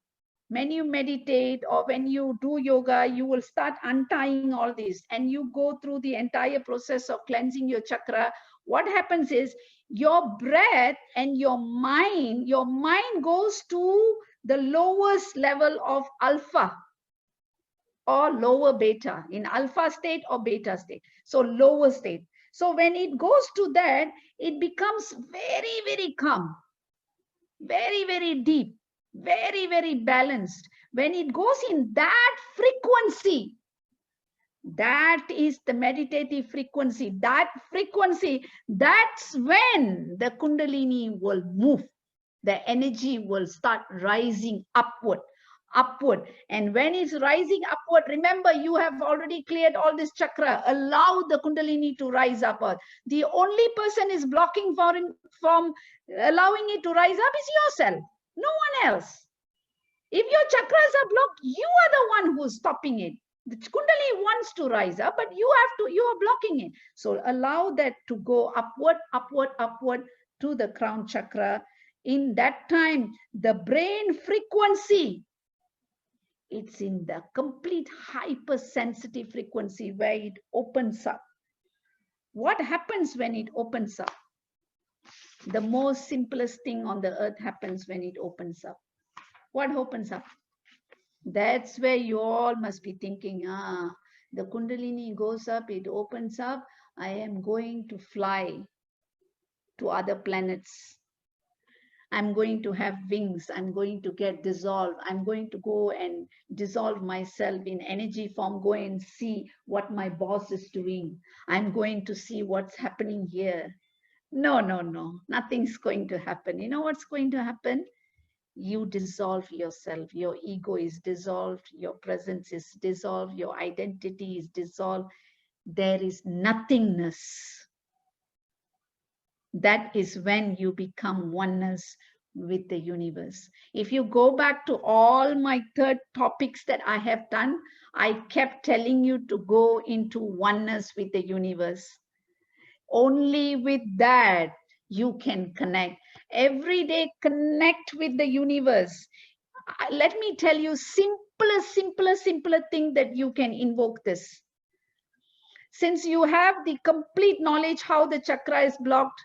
or when you do yoga, you will start untying all this and you go through the entire process of cleansing your chakra. What happens is your breath and your mind goes to the lowest level of alpha or lower beta, in alpha state or beta state. So lower state. So when it goes to that, it becomes very, very calm, very, very deep, very, very balanced. When it goes in that frequency, that is the meditative frequency. That frequency, that's when the Kundalini will move. The energy will start rising upward. And when it's rising upward, remember, you have already cleared all this chakra. Allow the Kundalini to rise upward. The only person is blocking from allowing it to rise up is yourself, no one else. If your chakras are blocked, you are the one who's stopping it. The Kundalini wants to rise up, but you are blocking it. So allow that to go upward, upward, upward to the crown chakra. In that time, the brain frequency, it's in the complete hypersensitive frequency where it opens up. What happens when it opens up? The most simplest thing on the earth happens when it opens up. What opens up? That's where you all must be thinking, the Kundalini goes up, it opens up, I am going to fly to other planets. I'm going to have wings. I'm going to get dissolved. I'm going to go and dissolve myself in energy form, go and see what my boss is doing. I'm going to see what's happening here. No, no, no, nothing's going to happen. You know what's going to happen? You dissolve yourself. Your ego is dissolved. Your presence is dissolved. Your identity is dissolved. There is nothingness. That is when you become oneness with the universe. If you go back to all my third topics that I have done, I kept telling you to go into oneness with the universe. Only with that you can connect. Every day connect with the universe. Let me tell you simpler thing that you can invoke this. Since you have the complete knowledge how the chakra is blocked,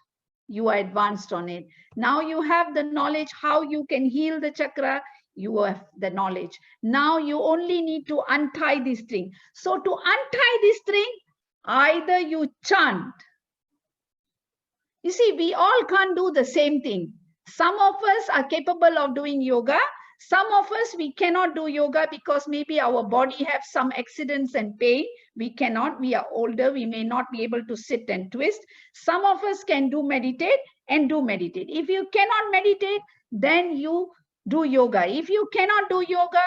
you are advanced on it. Now you have the knowledge how you can heal the chakra, you have the knowledge. Now you only need to untie this string. So to untie this string, either you chant. You see, we all can't do the same thing. Some of us are capable of doing yoga. Some of us, we cannot do yoga because maybe our body have some accidents and pain. We cannot, we are older, we may not be able to sit and twist. Some of us can meditate. If you cannot meditate, then you do yoga. If you cannot do yoga,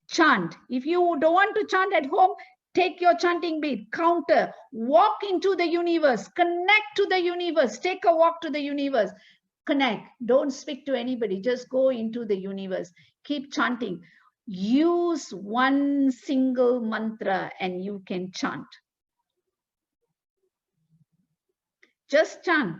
chant. If you don't want to chant at home, take your chanting beat, counter, walk into the universe, connect to the universe, take a walk to the universe. Connect. Don't speak to anybody. Just go into the universe. Keep chanting. Use one single mantra and you can chant. Just chant.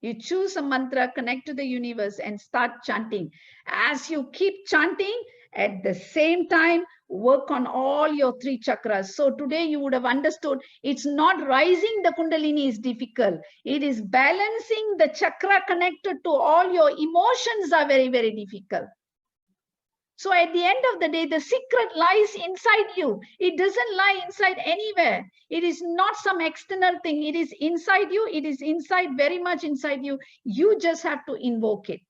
You choose a mantra, connect to the universe and start chanting. As you keep chanting, at the same time, work on all your three chakras. So today you would have understood it's not rising the Kundalini is difficult. It is balancing the chakra connected to all your emotions are very, very difficult. So at the end of the day, the secret lies inside you. It doesn't lie inside anywhere. It is not some external thing. It is inside you. It is inside, very much inside you. You just have to invoke it.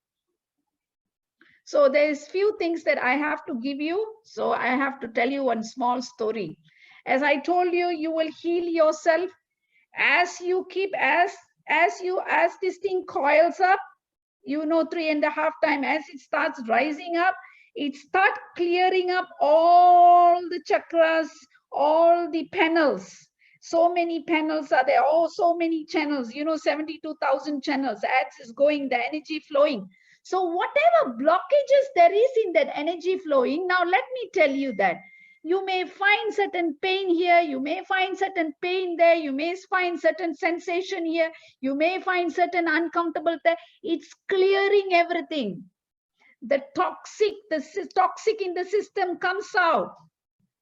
So there's few things that I have to give you. So I have to tell you one small story. As I told you, you will heal yourself as you keep, as this thing coils up, 3.5 times, as it starts rising up, it starts clearing up all the chakras, all the panels. So many panels are there, so many channels, 72,000 channels, as is going, the energy flowing. So whatever blockages there is in that energy flowing, now let me tell you that you may find certain pain here, you may find certain pain there, you may find certain sensation here, you may find certain uncomfortable there. It's clearing everything. The toxic in the system comes out.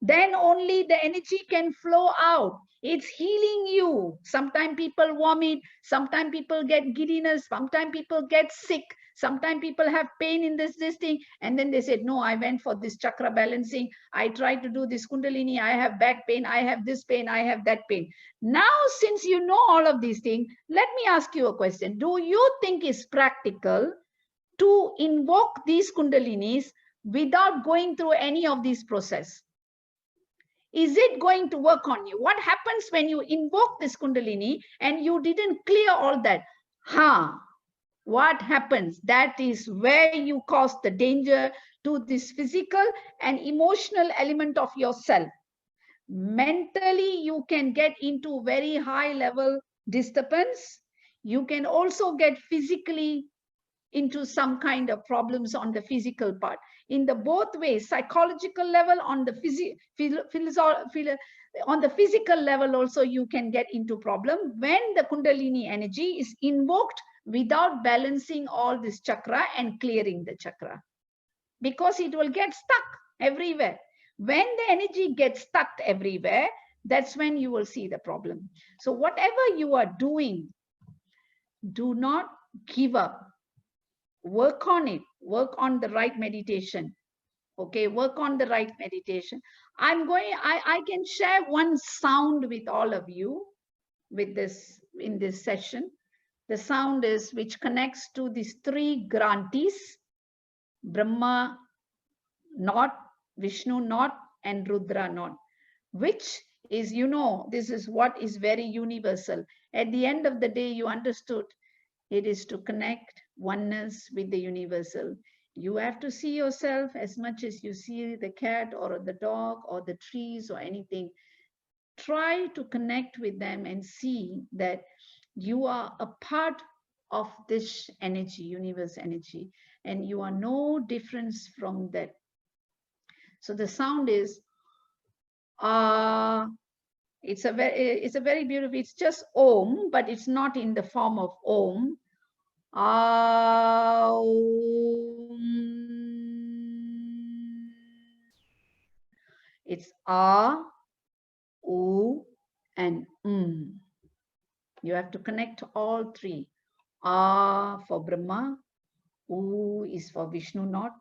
Then only the energy can flow out. It's healing you. Sometimes people vomit, sometimes people get giddiness, sometimes people get sick, sometimes people have pain in this thing, and then they said, no, I went for this chakra balancing, I tried to do this Kundalini, I have back pain, I have this pain, I have that pain. Now, since you know all of these things, let me ask you a question. Do you think it's practical to invoke these Kundalinis without going through any of these process? Is it going to work on you? What happens when you invoke this Kundalini and you didn't clear all that? What happens? That is where you cause the danger to this physical and emotional element of yourself. Mentally, you can get into very high level disturbance. You can also get physically into some kind of problems on the physical part. In the both ways, psychological level, on the on the physical level also, you can get into problem when the Kundalini energy is invoked without balancing all this chakra and clearing the chakra, because it will get stuck everywhere. When the energy gets stuck everywhere, that's when you will see the problem. So whatever you are doing, do not give up. Work on it. Work on the right meditation. Okay, work on the right meditation. I can share one sound with all of you with this in this session. The sound is which connects to these three grantees: Brahma not, Vishnu not, and Rudra not, which is, this is what is very universal. At the end of the day, you understood it is to connect oneness with the universal. You have to see yourself as much as you see the cat or the dog or the trees or anything. Try to connect with them and see that you are a part of this energy, universe energy, and you are no difference from that. So the sound is it's a very beautiful, it's just Om, but it's not in the form of Om. It's A, U, and You have to connect all three. A for Brahma, U is for Vishnu not,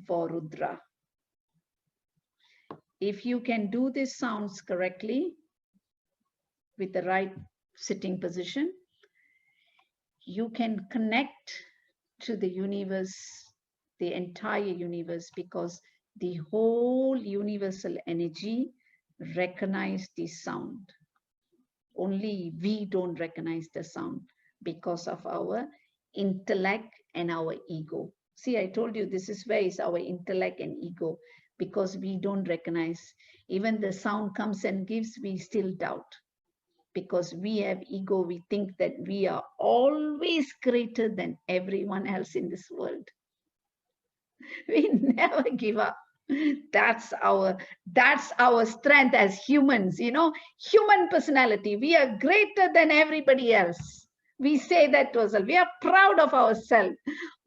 for Rudra. If you can do these sounds correctly with the right sitting position, you can connect to the universe, the entire universe, because the whole universal energy recognize this sound. Only we don't recognize the sound because of our intellect and our ego. See, I told you this is where is our intellect and ego, because we don't recognize. Even the sound comes and gives, we still doubt. Because we have ego, we think that we are always greater than everyone else in this world. We never give up. That's our strength as humans, human personality. We are greater than everybody else. We say that to ourselves. We are proud of ourselves.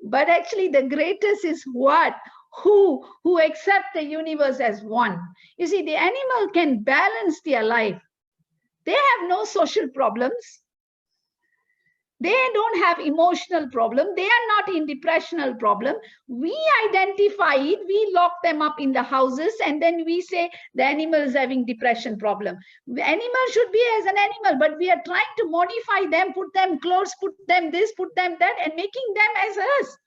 But actually the greatest is what? Who accept the universe as one. You see, the animal can balance their life. They have no social problems. They don't have emotional problem. They are not in depressional problem. We identify it. We lock them up in the houses, and then we say the animal is having depression problem. The animal should be as an animal, but we are trying to modify them, put them clothes, put them this, put them that, and making them as us.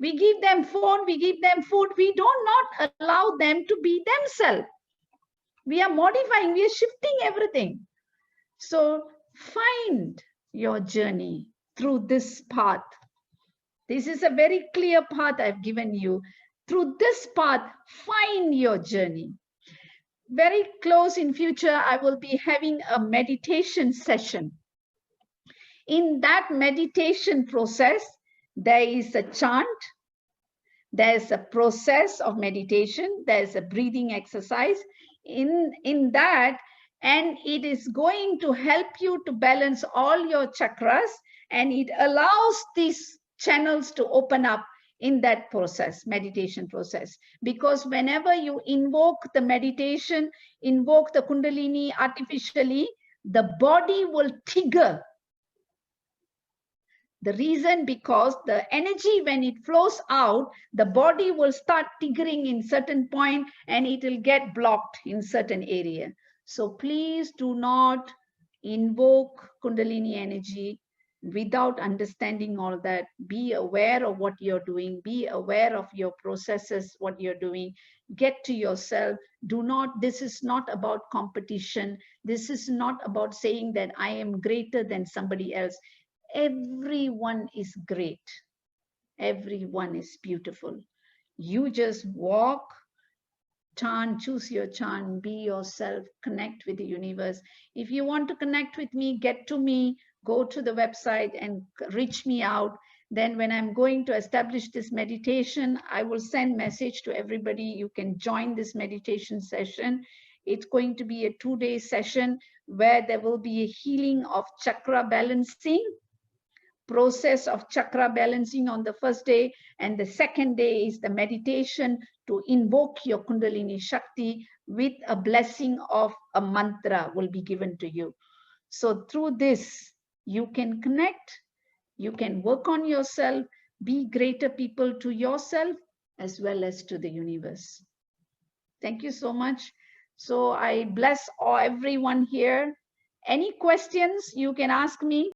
We give them phone, we give them food. We do not allow them to be themselves. We are modifying, we are shifting everything. So find your journey through this path. This is a very clear path I've given you. Through this path, find your journey. Very close in future, I will be having a meditation session. In that meditation process, there is a chant, there's a process of meditation, there's a breathing exercise in that, and it is going to help you to balance all your chakras, and it allows these channels to open up in that process, meditation process. Because whenever you invoke the meditation, invoke the Kundalini artificially, the body will trigger. The reason, because the energy, when it flows out, the body will start triggering in certain point and it will get blocked in certain area. So please do not invoke Kundalini energy without understanding all that. Be aware of what you're doing. Be aware of your processes, what you're doing. Get to yourself. This is not about competition. This is not about saying that I am greater than somebody else. Everyone is great. Everyone is beautiful. You just walk, chant, choose your chant, be yourself, connect with the universe. If you want to connect with me, get to me, go to the website and reach me out. Then when I'm going to establish this meditation, I will send message to everybody. You can join this meditation session. It's going to be a 2-day session where there will be a healing of chakra balancing, process of chakra balancing on the first day. And the second day is the meditation to invoke your Kundalini Shakti with a blessing of a mantra will be given to you. So through this, you can connect, you can work on yourself, be greater people to yourself as well as to the universe. Thank you so much. So I bless everyone here. Any questions you can ask me?